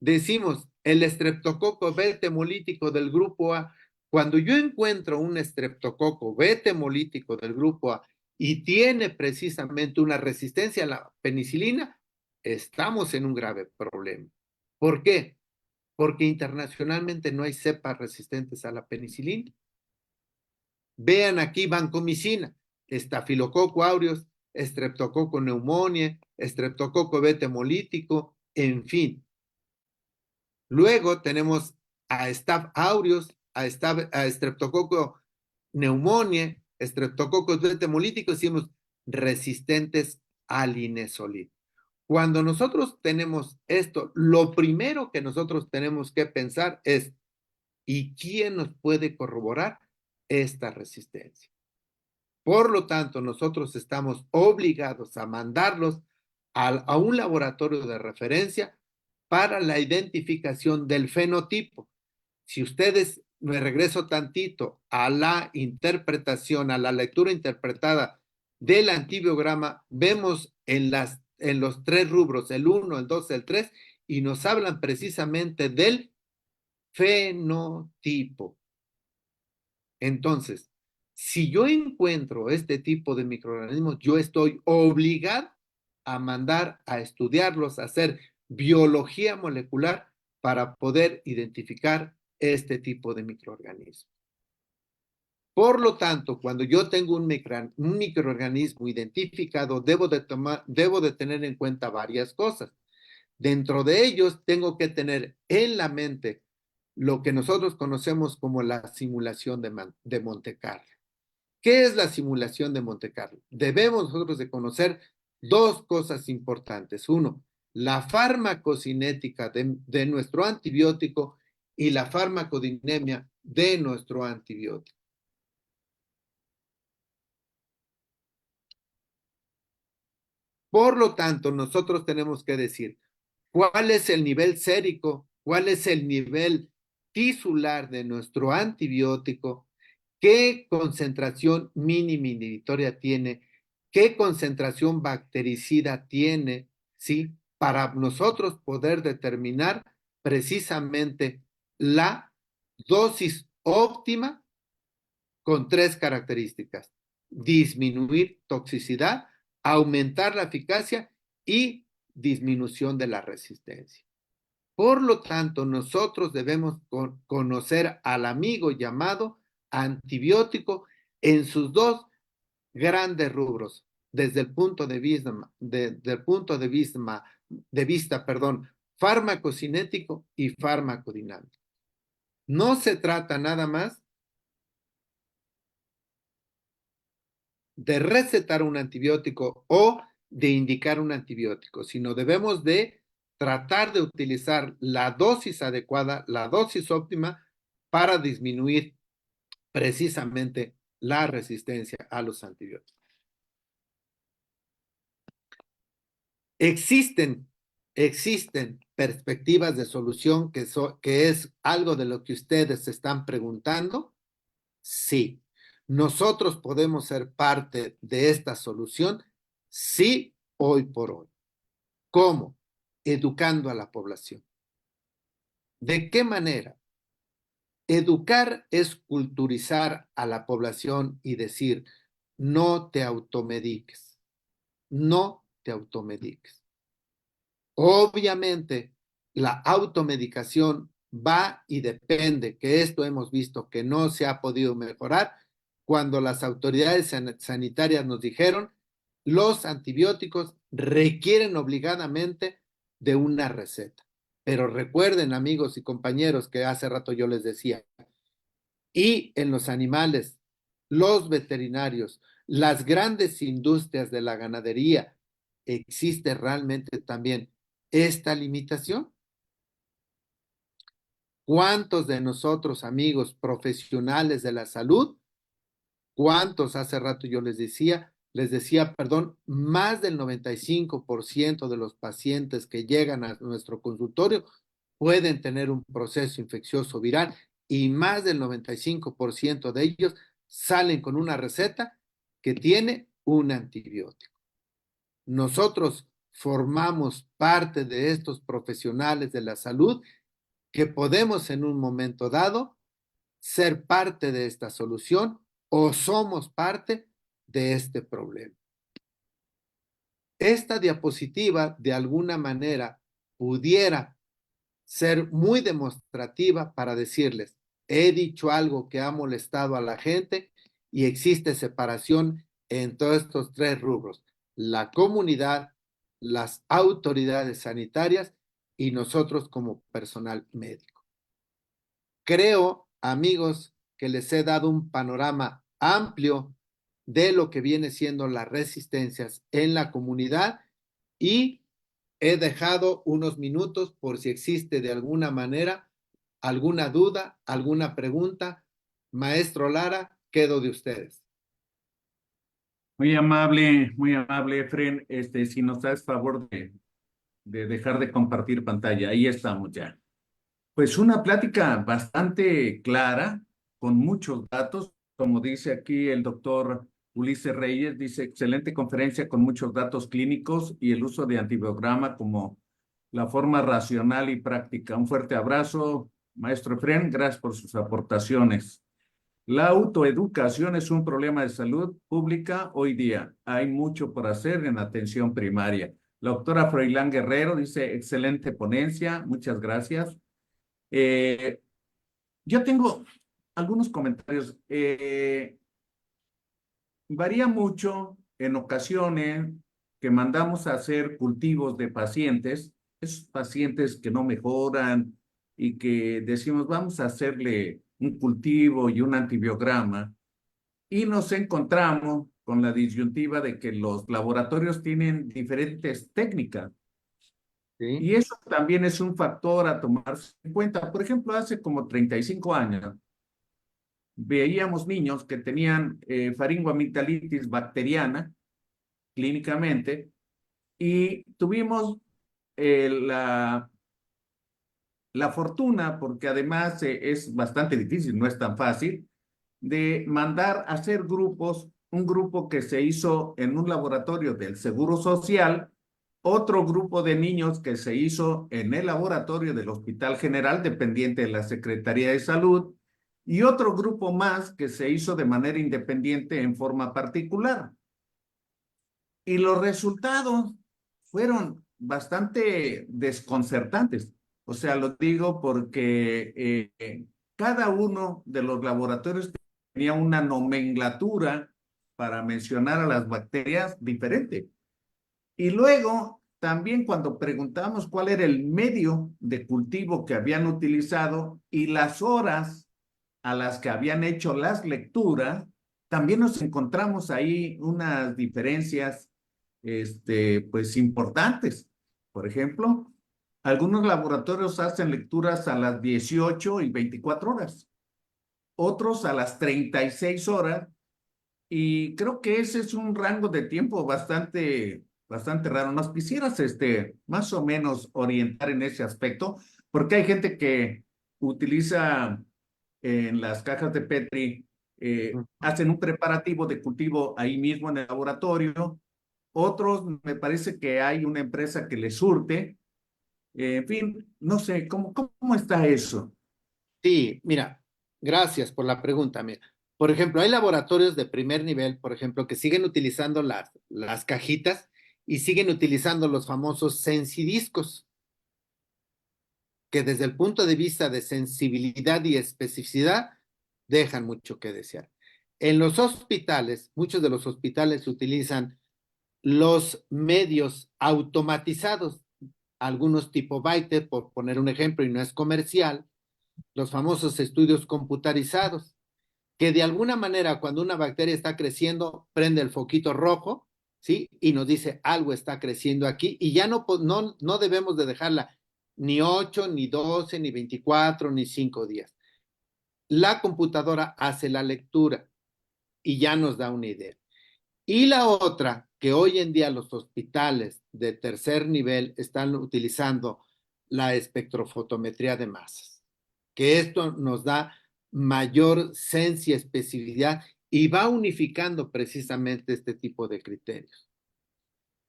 Speaker 2: decimos el estreptococo beta hemolítico del grupo A. Cuando yo encuentro un estreptococo beta hemolítico del grupo A y tiene precisamente una resistencia a la penicilina, estamos en un grave problema. ¿Por qué? Porque internacionalmente no hay cepas resistentes a la penicilina. Vean aquí vancomicina, estafilococo aureus, estreptococo pneumoniae, estreptococo beta hemolítico, en fin. Luego tenemos a Staph aureus, a Streptococcus pneumoniae, Streptococcus beta hemolíticos, decimos resistentes al inesolid. Cuando nosotros tenemos esto, lo primero que nosotros tenemos que pensar es, ¿y quién nos puede corroborar esta resistencia? Por lo tanto, nosotros estamos obligados a mandarlos a un laboratorio de referencia para la identificación del fenotipo. Si ustedes, me regreso tantito a la interpretación, a la lectura interpretada del antibiograma, vemos en los tres rubros, el 1, el 2, el 3, y nos hablan precisamente del fenotipo. Entonces, si yo encuentro este tipo de microorganismos, yo estoy obligado a mandar a estudiarlos, a hacer biología molecular para poder identificar este tipo de microorganismos. Por lo tanto, cuando yo tengo un microorganismo identificado, debo de tener en cuenta varias cosas. Dentro de ellos, tengo que tener en la mente lo que nosotros conocemos como la simulación de Monte Carlo. ¿Qué es la simulación de Monte Carlo? Debemos nosotros de conocer dos cosas importantes. Uno, la farmacocinética de nuestro antibiótico y la farmacodinemia de nuestro antibiótico. Por lo tanto, nosotros tenemos que decir cuál es el nivel sérico, cuál es el nivel tisular de nuestro antibiótico, qué concentración mínima inhibitoria tiene, qué concentración bactericida tiene, ¿sí? Para nosotros poder determinar precisamente la dosis óptima con tres características: disminuir toxicidad, aumentar la eficacia y disminución de la resistencia. Por lo tanto, nosotros debemos conocer al amigo llamado antibiótico en sus dos grandes rubros, desde el punto de vista, farmacocinético y farmacodinámico. No se trata nada más de recetar un antibiótico o de indicar un antibiótico, sino debemos de tratar de utilizar la dosis adecuada, la dosis óptima para disminuir precisamente la resistencia a los antibióticos. Existen perspectivas de solución que es algo de lo que ustedes se están preguntando. Sí. ¿Nosotros podemos ser parte de esta solución? Sí, hoy por hoy. ¿Cómo? Educando a la población. ¿De qué manera? Educar es culturizar a la población y decir, no te automediques, no te automediques. Obviamente, la automedicación va y depende, que esto hemos visto que no se ha podido mejorar cuando las autoridades sanitarias nos dijeron los antibióticos requieren obligadamente de una receta. Pero recuerden, amigos y compañeros, que hace rato yo les decía, y en los animales, los veterinarios Las grandes industrias de la ganadería, ¿existe realmente también esta limitación? ¿Cuántos de nosotros, amigos profesionales de la salud, cuántos hace rato yo les decía, perdón, más del 95% de los pacientes que llegan a nuestro consultorio pueden tener un proceso infeccioso viral y más del 95% de ellos salen con una receta que tiene un antibiótico? Nosotros formamos parte de estos profesionales de la salud que podemos en un momento dado ser parte de esta solución o somos parte de este problema. Esta diapositiva de alguna manera pudiera ser muy demostrativa para decirles, he dicho algo que ha molestado a la gente y existe separación en todos estos tres rubros: la comunidad, las autoridades sanitarias y nosotros como personal médico. Creo, amigos, que les he dado un panorama amplio de lo que viene siendo las resistencias en la comunidad y he dejado unos minutos por si existe de alguna manera alguna duda, alguna pregunta. Maestro Lara, quedo de ustedes.
Speaker 1: Muy amable, Efren. Si nos das favor de dejar de compartir pantalla, ahí estamos ya. Pues una plática bastante clara, con muchos datos, como dice aquí el doctor Ulises Reyes, dice excelente conferencia con muchos datos clínicos y el uso de antibiograma como la forma racional y práctica. Un fuerte abrazo, maestro Efren, gracias por sus aportaciones. La autoeducación es un problema de salud pública hoy día. Hay mucho por hacer en atención primaria. La doctora Froilán Guerrero dice excelente ponencia, muchas gracias. Eh, yo tengo algunos comentarios. Varía mucho en ocasiones que mandamos a hacer cultivos de pacientes, esos pacientes que no mejoran y que decimos vamos a hacerle un cultivo y un antibiograma y nos encontramos con la disyuntiva de que los laboratorios tienen diferentes técnicas.
Speaker 2: ¿Sí?
Speaker 1: Y eso también es un factor a tomarse en cuenta. Por ejemplo, hace como 35 años veíamos niños que tenían faringoamigdalitis bacteriana clínicamente y tuvimos la fortuna, porque además es bastante difícil, no es tan fácil, de mandar a hacer grupos, un grupo que se hizo en un laboratorio del Seguro Social, otro grupo de niños que se hizo en el laboratorio del Hospital General, dependiente de la Secretaría de Salud, y otro grupo más que se hizo de manera independiente en forma particular. Y los resultados fueron bastante desconcertantes. O sea, lo digo porque cada uno de los laboratorios tenía una nomenclatura para mencionar a las bacterias diferente. Y luego, también cuando preguntamos cuál era el medio de cultivo que habían utilizado y las horas a las que habían hecho las lecturas, también nos encontramos ahí unas diferencias, pues importantes. Por ejemplo, algunos laboratorios hacen lecturas a las 18 y 24 horas, otros a las 36 horas, y creo que ese es un rango de tiempo bastante raro. ¿Nos quisieras, más o menos orientar en ese aspecto? Porque hay gente que utiliza en las cajas de Petri, hacen un preparativo de cultivo ahí mismo en el laboratorio. Otros, me parece que hay una empresa que les surte. En fin, no sé, ¿cómo está eso?
Speaker 2: Sí, mira, gracias por la pregunta. Mira, por ejemplo, hay laboratorios de primer nivel, por ejemplo, que siguen utilizando las cajitas y siguen utilizando los famosos sensidiscos, que desde el punto de vista de sensibilidad y especificidad dejan mucho que desear. En los hospitales, muchos de los hospitales utilizan los medios automatizados, algunos tipo Byte, por poner un ejemplo, y no es comercial, los famosos estudios computarizados. que de alguna manera cuando una bacteria está creciendo, prende el foquito rojo, ¿sí? Y nos dice algo está creciendo aquí y ya no debemos de dejarla ni 8, ni 12, ni 24, ni 5 días. La computadora hace la lectura y ya nos da una idea. Y la otra, que hoy en día los hospitales de tercer nivel están utilizando la espectrofotometría de masas, que esto nos da mayor ciencia y especificidad y va unificando precisamente este tipo de criterios.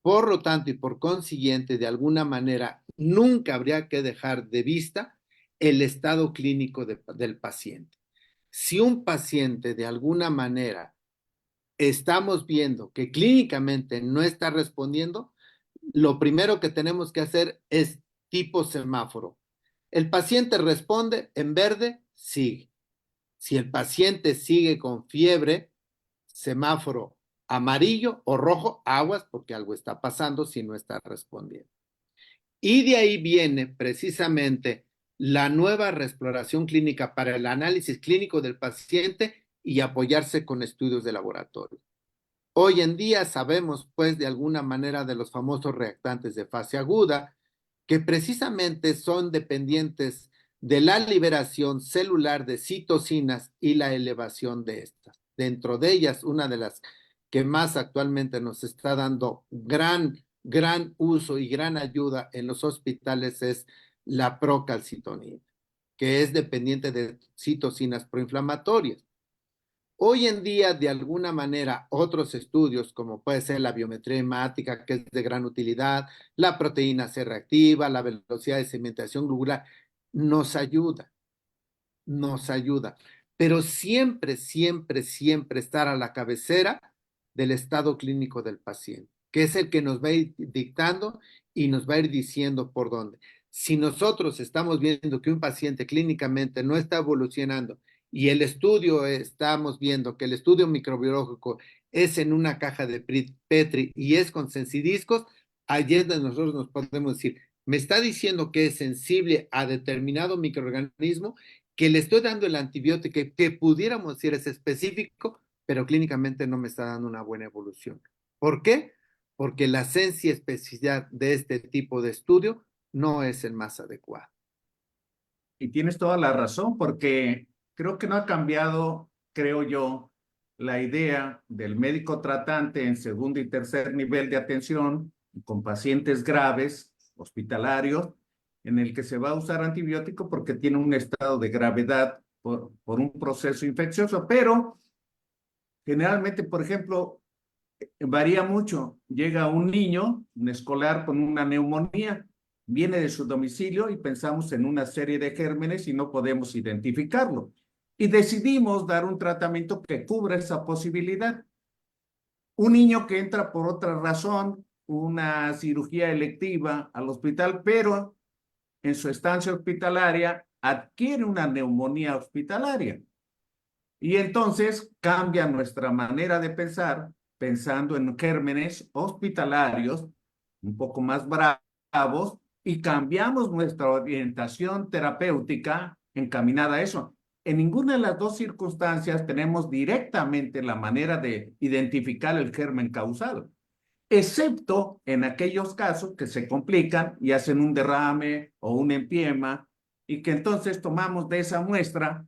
Speaker 2: Por lo tanto y por consiguiente, de alguna manera, nunca habría que dejar de vista el estado clínico del paciente. Si un paciente de alguna manera estamos viendo que clínicamente no está respondiendo, lo primero que tenemos que hacer es tipo semáforo. El paciente responde en verde, sigue. Si el paciente sigue con fiebre, semáforo amarillo o rojo, aguas porque algo está pasando si no está respondiendo. Y de ahí viene precisamente la nueva reexploración clínica para el análisis clínico del paciente y apoyarse con estudios de laboratorio. Hoy en día sabemos, pues, de alguna manera de los famosos reactantes de fase aguda, que precisamente son dependientes de la liberación celular de citocinas y la elevación de estas. Dentro de ellas, una de las que más actualmente nos está dando gran uso y gran ayuda en los hospitales es la procalcitonina, que es dependiente de citocinas proinflamatorias. Hoy en día, de alguna manera, otros estudios, como puede ser la biometría hemática, que es de gran utilidad, la proteína C reactiva, la velocidad de sedimentación globular, nos ayuda, nos ayuda. Pero siempre estar a la cabecera del estado clínico del paciente, que es el que nos va a ir dictando y nos va a ir diciendo por dónde. Si nosotros estamos viendo que un paciente clínicamente no está evolucionando y el estudio, estamos viendo que el estudio microbiológico es en una caja de Petri y es con sensidiscos, allí es donde nosotros nos podemos decir, me está diciendo que es sensible a determinado microorganismo, que le estoy dando el antibiótico que pudiéramos decir es específico, pero clínicamente no me está dando una buena evolución. ¿Por qué? Porque la ciencia y especificidad de este tipo de estudio no es el más adecuado.
Speaker 1: Y tienes toda la razón, porque creo que no ha cambiado, creo yo, la idea del médico tratante en segundo y tercer nivel de atención con pacientes graves, hospitalarios, en el que se va a usar antibiótico porque tiene un estado de gravedad por un proceso infeccioso, pero generalmente, por ejemplo, varía mucho. Llega un niño, un escolar con una neumonía, viene de su domicilio y pensamos en una serie de gérmenes y no podemos identificarlo. Y decidimos dar un tratamiento que cubra esa posibilidad. Un niño que entra por otra razón, una cirugía electiva al hospital, pero en su estancia hospitalaria adquiere una neumonía hospitalaria. Y entonces cambia nuestra manera de pensar, pensando en gérmenes hospitalarios, un poco más bravos, y cambiamos nuestra orientación terapéutica encaminada a eso. En ninguna de las dos circunstancias tenemos directamente la manera de identificar el germen causal, excepto en aquellos casos que se complican y hacen un derrame o un empiema, y que entonces tomamos de esa muestra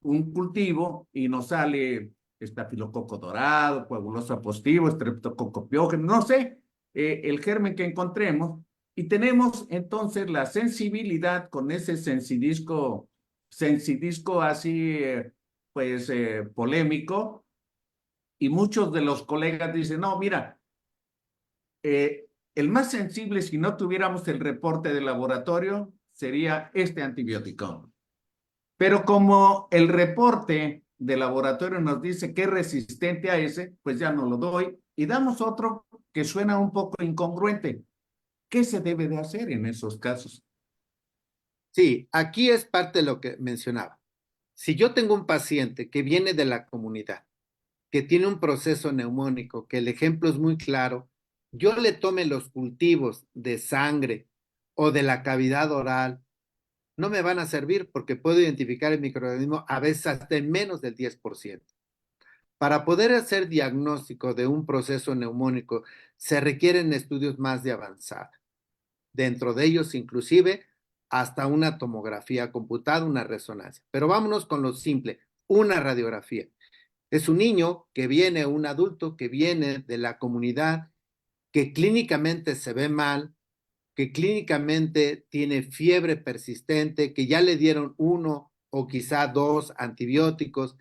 Speaker 1: un cultivo y nos sale estafilococo dorado, coagulosa positivo, streptococo piógeno, no sé, el germen que encontremos, y tenemos entonces la sensibilidad con ese sensidisco así, pues polémico, y muchos de los colegas dicen, no, mira, el más sensible si no tuviéramos el reporte de laboratorio sería este antibiótico. Pero como el reporte de laboratorio nos dice que es resistente a ese, pues ya no lo doy y damos otro que suena un poco incongruente. ¿Qué se debe de hacer en esos casos?
Speaker 2: Sí, aquí es parte de lo que mencionaba. Si yo tengo un paciente que viene de la comunidad, que tiene un proceso neumónico, que el ejemplo es muy claro, yo le tome los cultivos de sangre o de la cavidad oral no me van a servir porque puedo identificar el microorganismo a veces hasta en menos del 10%. Para poder hacer diagnóstico de un proceso neumónico se requieren estudios más de avanzada. Dentro de ellos, inclusive, hasta una tomografía computada, una resonancia. Pero vámonos con lo simple, una radiografía. Es un niño que viene, un adulto que viene de la comunidad, que clínicamente se ve mal, que clínicamente tiene fiebre persistente, que ya le dieron uno o quizá dos antibióticos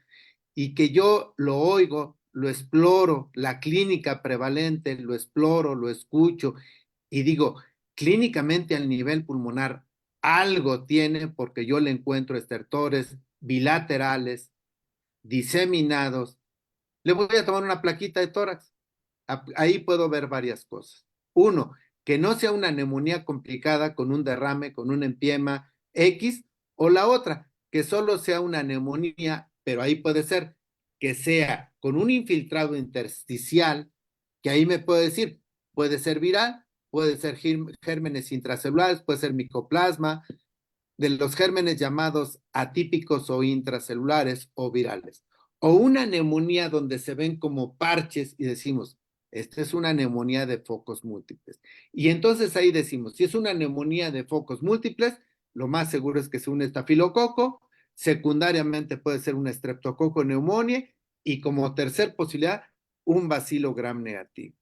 Speaker 2: y que yo lo oigo, lo exploro, la clínica prevalente, lo exploro, lo escucho y digo, clínicamente al nivel pulmonar algo tiene porque yo le encuentro estertores bilaterales, diseminados. Le voy a tomar una plaquita de tórax. Ahí puedo ver varias cosas. Uno, que no sea una neumonía complicada con un derrame, con un empiema X, o la otra, que solo sea una neumonía, pero ahí puede ser que sea con un infiltrado intersticial, que ahí me puede decir, puede ser viral, puede ser gérmenes intracelulares, puede ser micoplasma, de los gérmenes llamados atípicos o intracelulares o virales. O una neumonía donde se ven como parches y decimos, esta es una neumonía de focos múltiples. Y entonces ahí decimos, si es una neumonía de focos múltiples, lo más seguro es que sea un estafilococo, secundariamente puede ser un estreptococo neumonía y como tercer posibilidad, un bacilo gram negativo.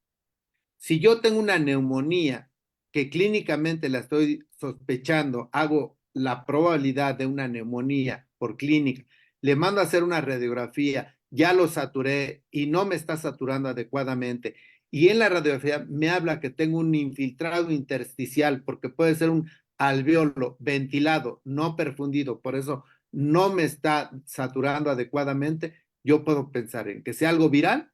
Speaker 2: Si yo tengo una neumonía que clínicamente la estoy sospechando, hago la probabilidad de una neumonía por clínica, le mando a hacer una radiografía, ya lo saturé y no me está saturando adecuadamente, y en la radiografía me habla que tengo un infiltrado intersticial, porque puede ser un alveolo ventilado, no perfundido, por eso no me está saturando adecuadamente, yo puedo pensar en que sea algo viral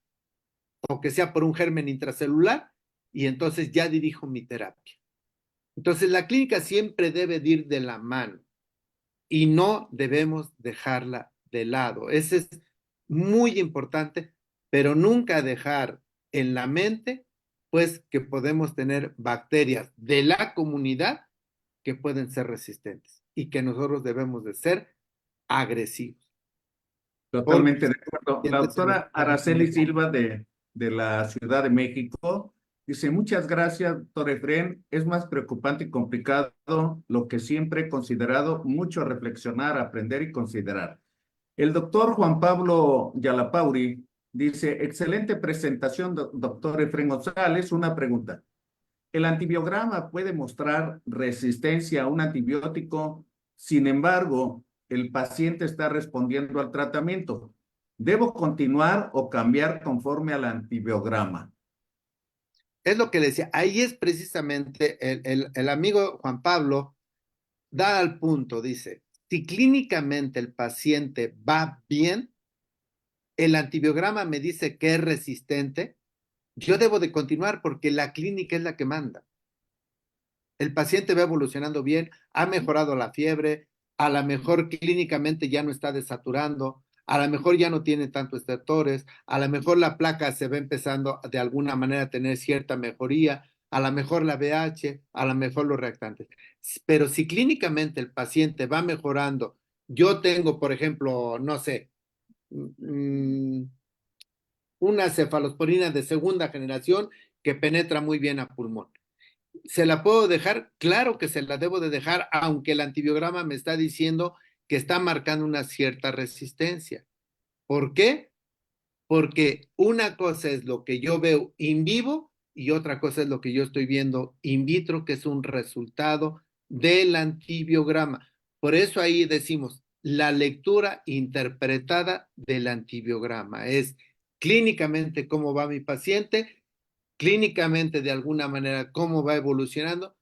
Speaker 2: o que sea por un germen intracelular y entonces ya dirijo mi terapia. Entonces la clínica siempre debe de ir de la mano y no debemos dejarla de lado. Eso es muy importante, pero nunca dejar en la mente pues que podemos tener bacterias de la comunidad que pueden ser resistentes y que nosotros debemos de ser agresivos. Porque
Speaker 1: Totalmente de acuerdo. La doctora Araceli Silva de la Ciudad de México dice, muchas gracias, doctor Efren. Es más preocupante y complicado lo que siempre he considerado, mucho a reflexionar, aprender y considerar. El doctor Juan Pablo Yalapauri dice, excelente presentación, doctor Efren González. Una pregunta. ¿El antibiograma puede mostrar resistencia a un antibiótico? Sin embargo, el paciente está respondiendo al tratamiento. ¿Debo continuar o cambiar conforme al antibiograma?
Speaker 2: es lo que le decía, ahí es precisamente el amigo Juan Pablo da al punto, dice, si clínicamente el paciente va bien, el antibiograma me dice que es resistente, yo debo de continuar porque la clínica es la que manda. El paciente va evolucionando bien, ha mejorado la fiebre, a lo mejor clínicamente ya no está desaturando, a lo mejor ya no tiene tantos estertores, a lo mejor la placa se va empezando de alguna manera a tener cierta mejoría, a lo mejor la BH, a lo mejor los reactantes. Pero si clínicamente el paciente va mejorando, yo tengo, por ejemplo, no sé, una cefalosporina de segunda generación que penetra muy bien a pulmón. ¿Se la puedo dejar? Claro que se la debo de dejar, aunque el antibiograma me está diciendo que está marcando una cierta resistencia. ¿Por qué? Porque una cosa es lo que yo veo in vivo y otra cosa es lo que yo estoy viendo in vitro, que es un resultado del antibiograma. Por eso ahí decimos, la lectura interpretada del antibiograma es clínicamente cómo va mi paciente, clínicamente de alguna manera cómo va evolucionando,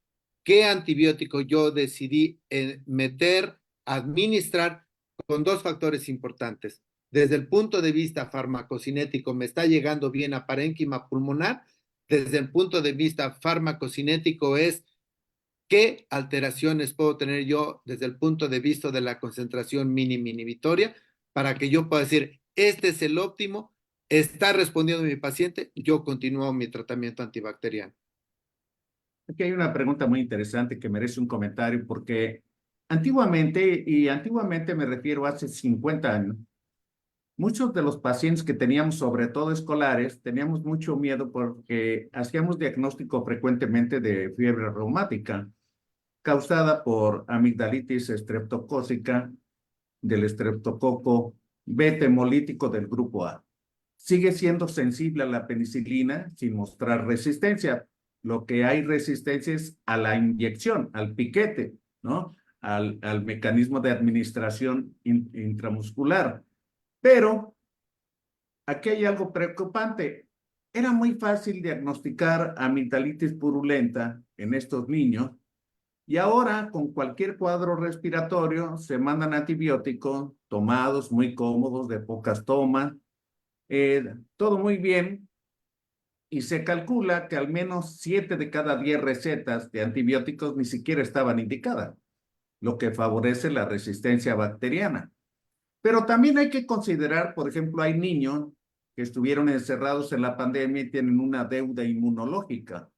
Speaker 2: qué antibiótico yo decidí meter, administrar con dos factores importantes. Desde el punto de vista farmacocinético, me está llegando bien a parénquima pulmonar. Desde el punto de vista farmacocinético es qué alteraciones puedo tener yo desde el punto de vista de la concentración mínima inhibitoria para que yo pueda decir, este es el óptimo, está respondiendo mi paciente, yo continúo mi tratamiento antibacteriano.
Speaker 1: Aquí hay una pregunta muy interesante que merece un comentario porque Antiguamente, y antiguamente me refiero a hace 50 años, muchos de los pacientes que teníamos, sobre todo escolares, teníamos mucho miedo porque hacíamos diagnóstico frecuentemente de fiebre reumática causada por amigdalitis estreptocócica del estreptococo beta hemolítico del grupo A. Sigue siendo sensible a la penicilina sin mostrar resistencia. Lo que hay resistencia es a la inyección, al piquete, ¿no? Al mecanismo de administración intramuscular. Pero aquí hay algo preocupante. Era muy fácil diagnosticar amigdalitis purulenta en estos niños y ahora con cualquier cuadro respiratorio se mandan antibióticos tomados muy cómodos, de pocas tomas, todo muy bien y se calcula que al menos 7 de cada 10 recetas de antibióticos ni siquiera estaban indicadas, lo que favorece la resistencia bacteriana. Pero también hay que considerar, por ejemplo, hay niños que estuvieron encerrados en la pandemia y tienen una deuda inmunológica.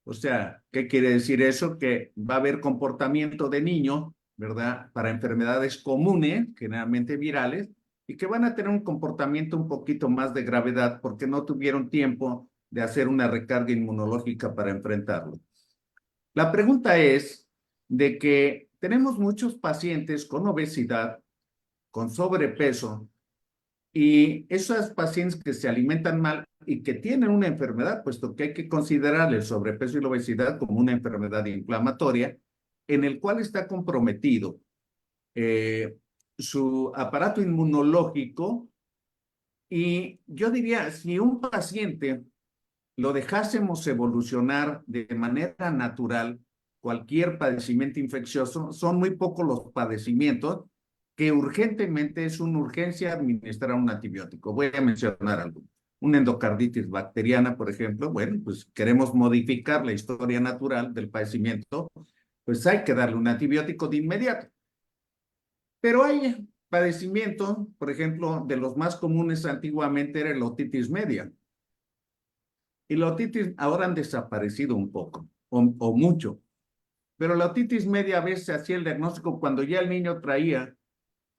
Speaker 1: O sea, ¿qué quiere decir eso? Que va a haber comportamiento de niños, ¿verdad? Para enfermedades comunes, generalmente virales, y que van a tener un comportamiento un poquito más de gravedad porque no tuvieron tiempo de hacer una recarga inmunológica para enfrentarlo. La pregunta es de que tenemos muchos pacientes con obesidad, con sobrepeso, y esos pacientes que se alimentan mal y que tienen una enfermedad, puesto que hay que considerar el sobrepeso y la obesidad como una enfermedad inflamatoria, en el cual está comprometido su aparato inmunológico. Y yo diría, si un paciente lo dejásemos evolucionar de manera natural, cualquier padecimiento infeccioso, son muy pocos los padecimientos que urgentemente es una urgencia administrar un antibiótico. Voy a mencionar algo. Una endocarditis bacteriana, por ejemplo, bueno, pues queremos modificar la historia natural del padecimiento, pues hay que darle un antibiótico de inmediato. Pero hay padecimientos, por ejemplo, de los más comunes antiguamente era la otitis media. Y la otitis ahora han desaparecido un poco o mucho, pero la otitis media a veces se hacía el diagnóstico cuando ya el niño traía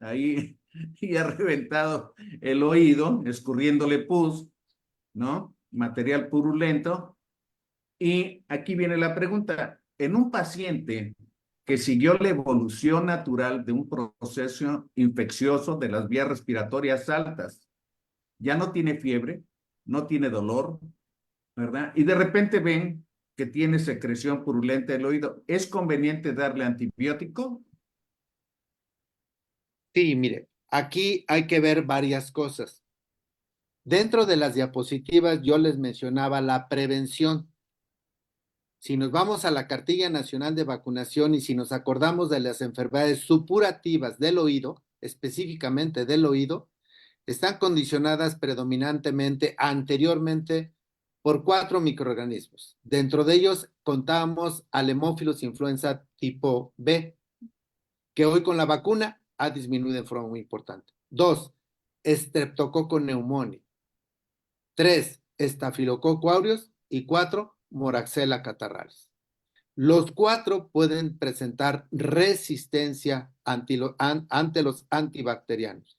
Speaker 1: ahí y ha reventado el oído, escurriéndole pus, ¿no? Material purulento. Y aquí viene la pregunta, en un paciente que siguió la evolución natural de un proceso infeccioso de las vías respiratorias altas, ya no tiene fiebre, no tiene dolor, ¿verdad? Y de repente ven que tiene secreción purulenta del oído. ¿Es conveniente darle antibiótico?
Speaker 2: Sí, mire, aquí hay que ver varias cosas. Dentro de las diapositivas yo les mencionaba la prevención. Si nos vamos a la Cartilla Nacional de Vacunación y si nos acordamos de las enfermedades supurativas del oído, específicamente del oído, están condicionadas predominantemente anteriormente por 4 microorganismos. Dentro de ellos contábamos al Haemophilus influenza tipo B, que hoy con la vacuna ha disminuido de forma muy importante. 2, Streptococcus pneumoniae. 3, Estafilococcus aureus. Y 4, Moraxella catarrhalis. Los 4 pueden presentar resistencia ante los antibacterianos.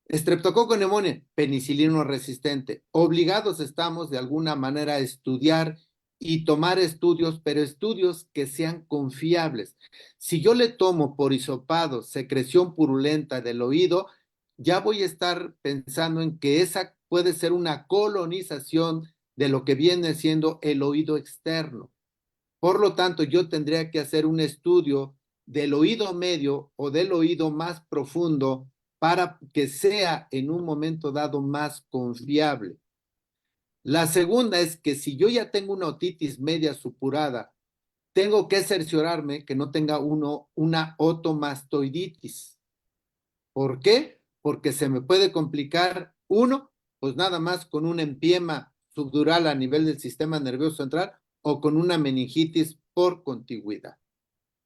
Speaker 2: Streptococcus pneumoniae, penicilino resistente. Obligados estamos de alguna manera a estudiar y tomar estudios, pero estudios que sean confiables. Si yo le tomo por hisopado secreción purulenta del oído, ya voy a estar pensando en que esa puede ser una colonización de lo que viene siendo el oído externo. Por lo tanto, yo tendría que hacer un estudio del oído medio o del oído más profundo para que sea en un momento dado más confiable. La segunda es que si yo ya tengo una otitis media supurada, tengo que cerciorarme que no tenga una otomastoiditis. ¿Por qué? Porque se me puede complicar, uno, pues nada más con un empiema subdural a nivel del sistema nervioso central o con una meningitis por contigüidad.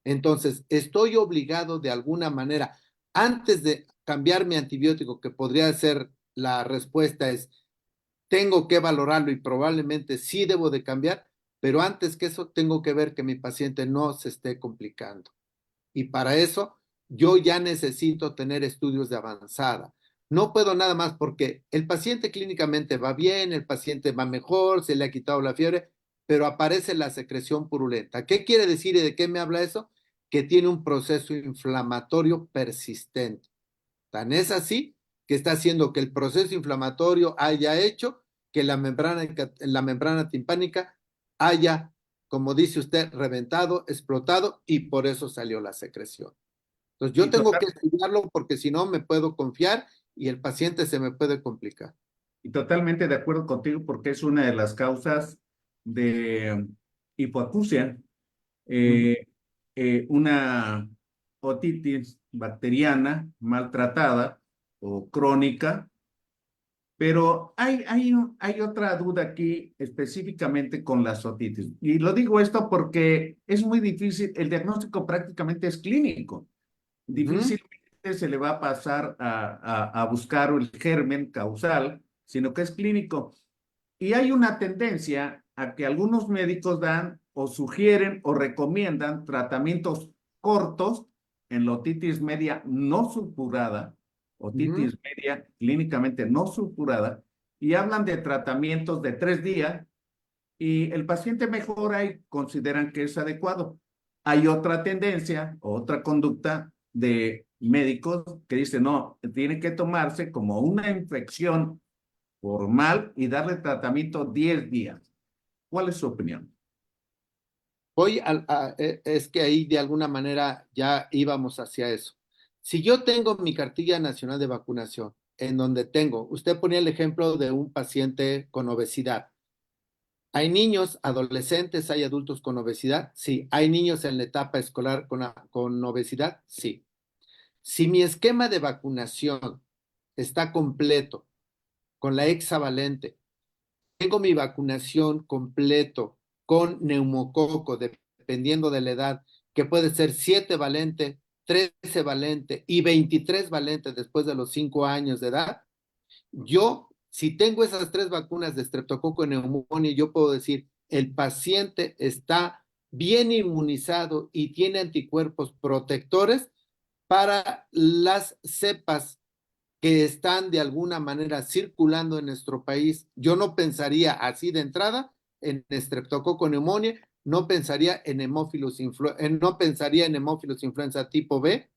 Speaker 2: Entonces, estoy obligado de alguna manera, antes de cambiar mi antibiótico, que podría ser la respuesta es, tengo que valorarlo y probablemente sí debo de cambiar, pero antes que eso tengo que ver que mi paciente no se esté complicando. Y para eso yo ya necesito tener estudios de avanzada. No puedo nada más porque el paciente clínicamente va bien, el paciente va mejor, se le ha quitado la fiebre, pero aparece la secreción purulenta. ¿Qué quiere decir y de qué me habla eso? Que tiene un proceso inflamatorio persistente. Tan es así que está haciendo que el proceso inflamatorio haya hecho que la membrana timpánica haya, como dice usted, reventado, explotado y por eso salió la secreción. Entonces yo
Speaker 1: Y,
Speaker 2: tengo
Speaker 1: total-
Speaker 2: que estudiarlo porque si no me puedo confiar y el paciente se me puede complicar.
Speaker 1: y totalmente de acuerdo contigo porque es una de las causas de hipoacusia,
Speaker 2: Ujú,
Speaker 1: eh, una otitis bacteriana maltratada o crónica. Pero hay otra duda aquí específicamente con la otitis. Y lo digo esto porque es muy difícil, el diagnóstico prácticamente es clínico.
Speaker 2: ujú,
Speaker 1: Difícilmente se le va a pasar a buscar el germen causal, sino que es clínico. Y hay una tendencia a que algunos médicos dan o sugieren o recomiendan tratamientos cortos en la otitis media no supurada,
Speaker 2: ujú.
Speaker 1: otitis media clínicamente no supurada, y hablan de tratamientos de 3 días y el paciente mejora y consideran que es adecuado. Hay otra tendencia, otra conducta de médicos que dicen, no, tiene que tomarse como una infección formal y darle tratamiento 10 días. ¿Cuál es su opinión?
Speaker 2: Es que ahí de alguna manera ya íbamos hacia eso. Si yo tengo mi cartilla nacional de vacunación, en donde tengo, usted ponía el ejemplo de un paciente con obesidad. ¿Hay niños, adolescentes, hay adultos con obesidad? Sí. ¿Hay niños en la etapa escolar con obesidad? Sí. Si mi esquema de vacunación está completo con la hexavalente, tengo mi vacunación completo con neumococo, dependiendo de la edad, que puede ser 7 valente, 13 valente y 23 valente después de los 5 años de edad. Yo, si tengo esas 3 vacunas de estreptococo y neumonía, yo puedo decir, el paciente está bien inmunizado y tiene anticuerpos protectores para las cepas que están de alguna manera circulando en nuestro país. Yo no pensaría así de entrada en Streptococcus pneumoniae, no pensaría en no pensaría en hemófilos influenza tipo B,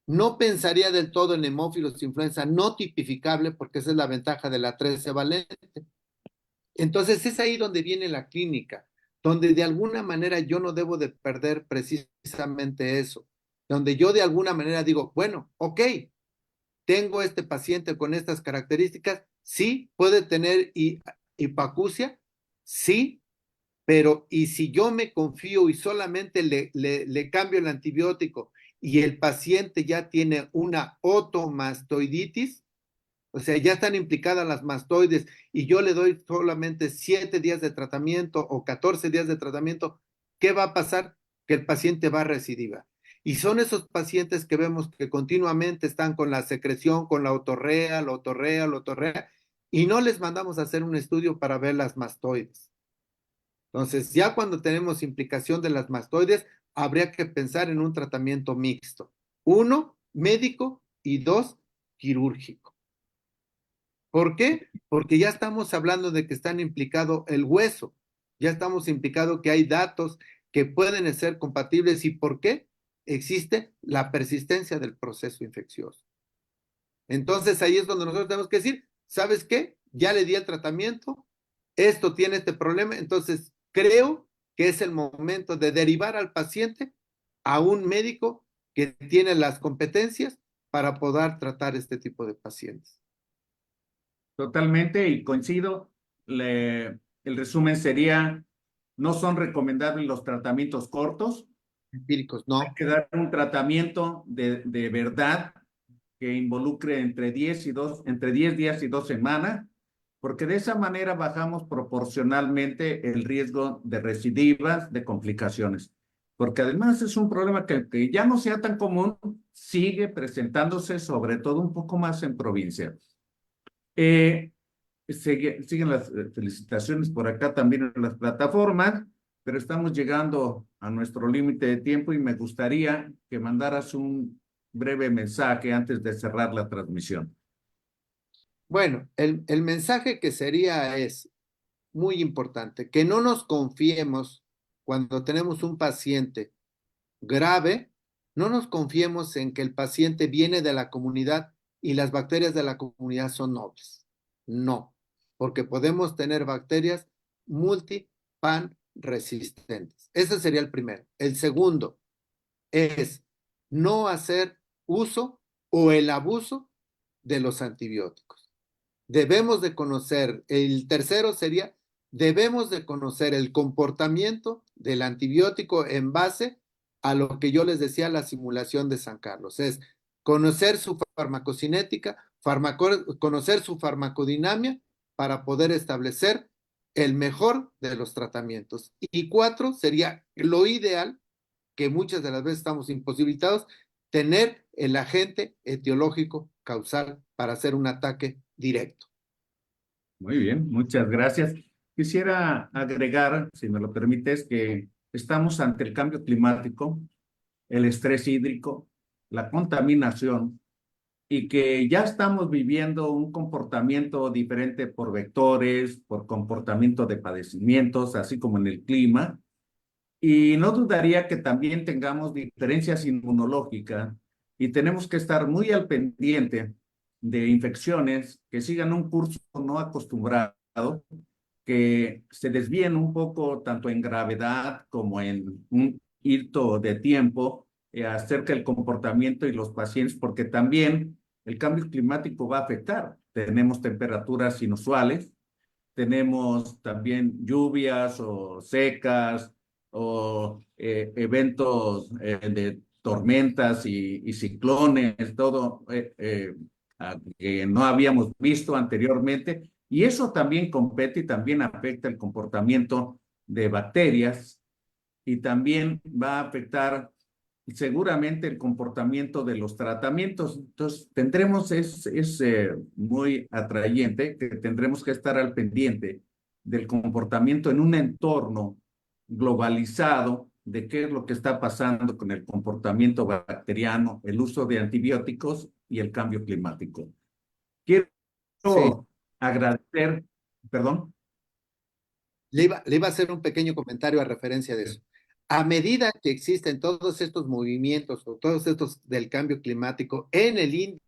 Speaker 2: no pensaría del todo en hemófilos influenza no tipificable, porque esa es la ventaja de la 13 valente. Entonces es ahí donde viene la clínica, donde de alguna manera yo no debo de perder precisamente eso, donde yo de alguna manera digo, bueno, ok, tengo este paciente con estas características, sí, puede tener hipacusia, sí, pero y si yo me confío y solamente le cambio el antibiótico y el paciente ya tiene una otomastoiditis, o sea, ya están implicadas las mastoides y yo le doy solamente 7 días de tratamiento o 14 días de tratamiento, ¿qué va a pasar? Que el paciente va a recidivar. Y son esos pacientes que vemos que continuamente están con la secreción, con la otorrea, y no les mandamos a hacer un estudio para ver las mastoides. Entonces, ya cuando tenemos implicación de las mastoides, habría que pensar en un tratamiento mixto. Uno, médico y dos, quirúrgico. ¿Por qué? Porque ya estamos hablando de que están implicado el hueso, ya estamos implicado que hay datos que pueden ser compatibles y ¿por qué? Existe la persistencia del proceso infeccioso. Entonces ahí es donde nosotros tenemos que decir, ¿sabes qué? Ya le di el tratamiento, esto tiene este problema, entonces creo que es el momento de derivar al paciente a un médico que tiene las competencias para poder tratar este tipo de pacientes.
Speaker 1: Totalmente y coincido. El resumen sería, no son recomendables los tratamientos cortos.
Speaker 2: Empíricos,
Speaker 1: Hay
Speaker 2: no.
Speaker 1: que dar un tratamiento de verdad que involucre entre 10 días y 2 semanas, porque de esa manera bajamos proporcionalmente el riesgo de recidivas, de complicaciones. Porque además es un problema que ya no sea tan común, sigue presentándose sobre todo un poco más en provincia. Siguen las felicitaciones por acá también en las plataformas. pero estamos llegando a nuestro límite de tiempo y me gustaría que mandaras un breve mensaje antes de cerrar la transmisión.
Speaker 2: Bueno, el mensaje que sería es muy importante, que no nos confiemos cuando tenemos un paciente grave, no nos confiemos en que el paciente viene de la comunidad y las bacterias de la comunidad son nobles. No, porque podemos tener bacterias multipan resistentes. Ese sería el primero. El segundo es no hacer uso o el abuso de los antibióticos. Debemos de conocer, el tercero sería, debemos de conocer el comportamiento del antibiótico en base a lo que yo les decía, la simulación de San Carlos. Es conocer su farmacocinética, conocer su farmacodinamia para poder establecer el mejor de los tratamientos. Y cuatro, sería lo ideal, que muchas de las veces estamos imposibilitados, tener el agente etiológico causal para hacer un ataque directo.
Speaker 1: Muy bien, muchas gracias. Quisiera agregar, si me lo permites, que estamos ante el cambio climático, el estrés hídrico, la contaminación y que ya estamos viviendo un comportamiento diferente por vectores, por comportamiento de padecimientos, así como en el clima. Y no dudaría que también tengamos diferencias inmunológicas y tenemos que estar muy al pendiente de infecciones que sigan un curso no acostumbrado, que se desvíen un poco tanto en gravedad como en un hito de tiempo acerca del comportamiento y los pacientes, porque también el cambio climático va a afectar. Tenemos temperaturas inusuales, tenemos también lluvias o secas o eventos de tormentas y ciclones, todo que no habíamos visto anteriormente. Y eso también compete y también afecta el comportamiento de bacterias y también va a afectar seguramente el comportamiento de los tratamientos. Entonces, tendremos, muy atrayente que tendremos que estar al pendiente del comportamiento en un entorno globalizado de qué es lo que está pasando con el comportamiento bacteriano, el uso de antibióticos y el cambio climático. Quiero
Speaker 2: Sí,
Speaker 1: agradecer, perdón.
Speaker 2: le iba a hacer un pequeño comentario a referencia de eso. A medida que existen todos estos movimientos o todos estos del cambio climático en el índice,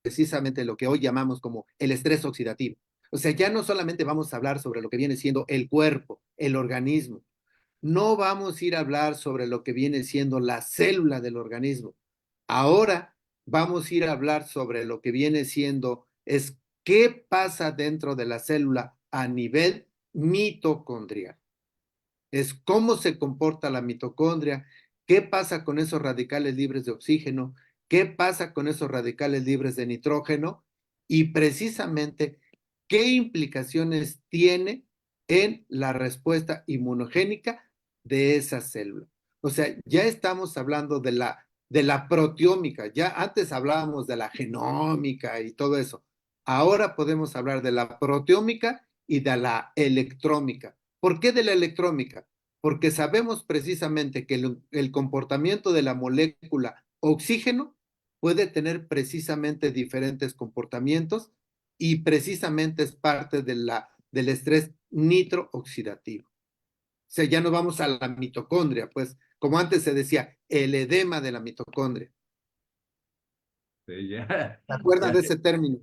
Speaker 2: precisamente lo que hoy llamamos como el estrés oxidativo. O sea, ya no solamente vamos a hablar sobre lo que viene siendo el cuerpo, el organismo, no vamos a ir a hablar sobre lo que viene siendo la célula del organismo. Ahora vamos a ir a hablar sobre lo que viene siendo es qué pasa dentro de la célula a nivel mitocondrial. Es cómo se comporta la mitocondria, qué pasa con esos radicales libres de oxígeno, qué pasa con esos radicales libres de nitrógeno y precisamente qué implicaciones tiene en la respuesta inmunogénica de esa célula. O sea, ya estamos hablando de la proteómica, ya antes hablábamos de la genómica y todo eso. Ahora podemos hablar de la proteómica y de la electrómica. ¿Por qué de la electrómica? Porque sabemos precisamente que el comportamiento de la molécula oxígeno puede tener precisamente diferentes comportamientos y precisamente es parte del estrés nitrooxidativo. O sea, ya no vamos a la mitocondria, pues, como antes se decía, el edema de la mitocondria.
Speaker 1: Sí, ya,
Speaker 2: ¿Se acuerdan
Speaker 1: ya.
Speaker 2: de ese término?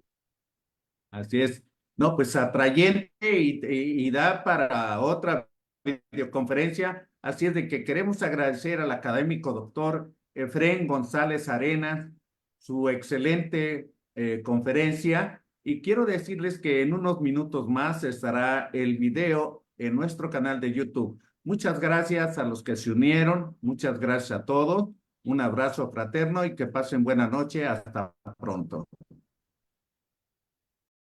Speaker 1: Así es. No, pues atrayente y da para otra videoconferencia. Así es de que queremos agradecer al académico doctor Efrén González Arenas su excelente conferencia y quiero decirles que en unos minutos más estará el video en nuestro canal de YouTube. Muchas gracias a los que se unieron, muchas gracias a todos, un abrazo fraterno y que pasen buena noche. Hasta pronto.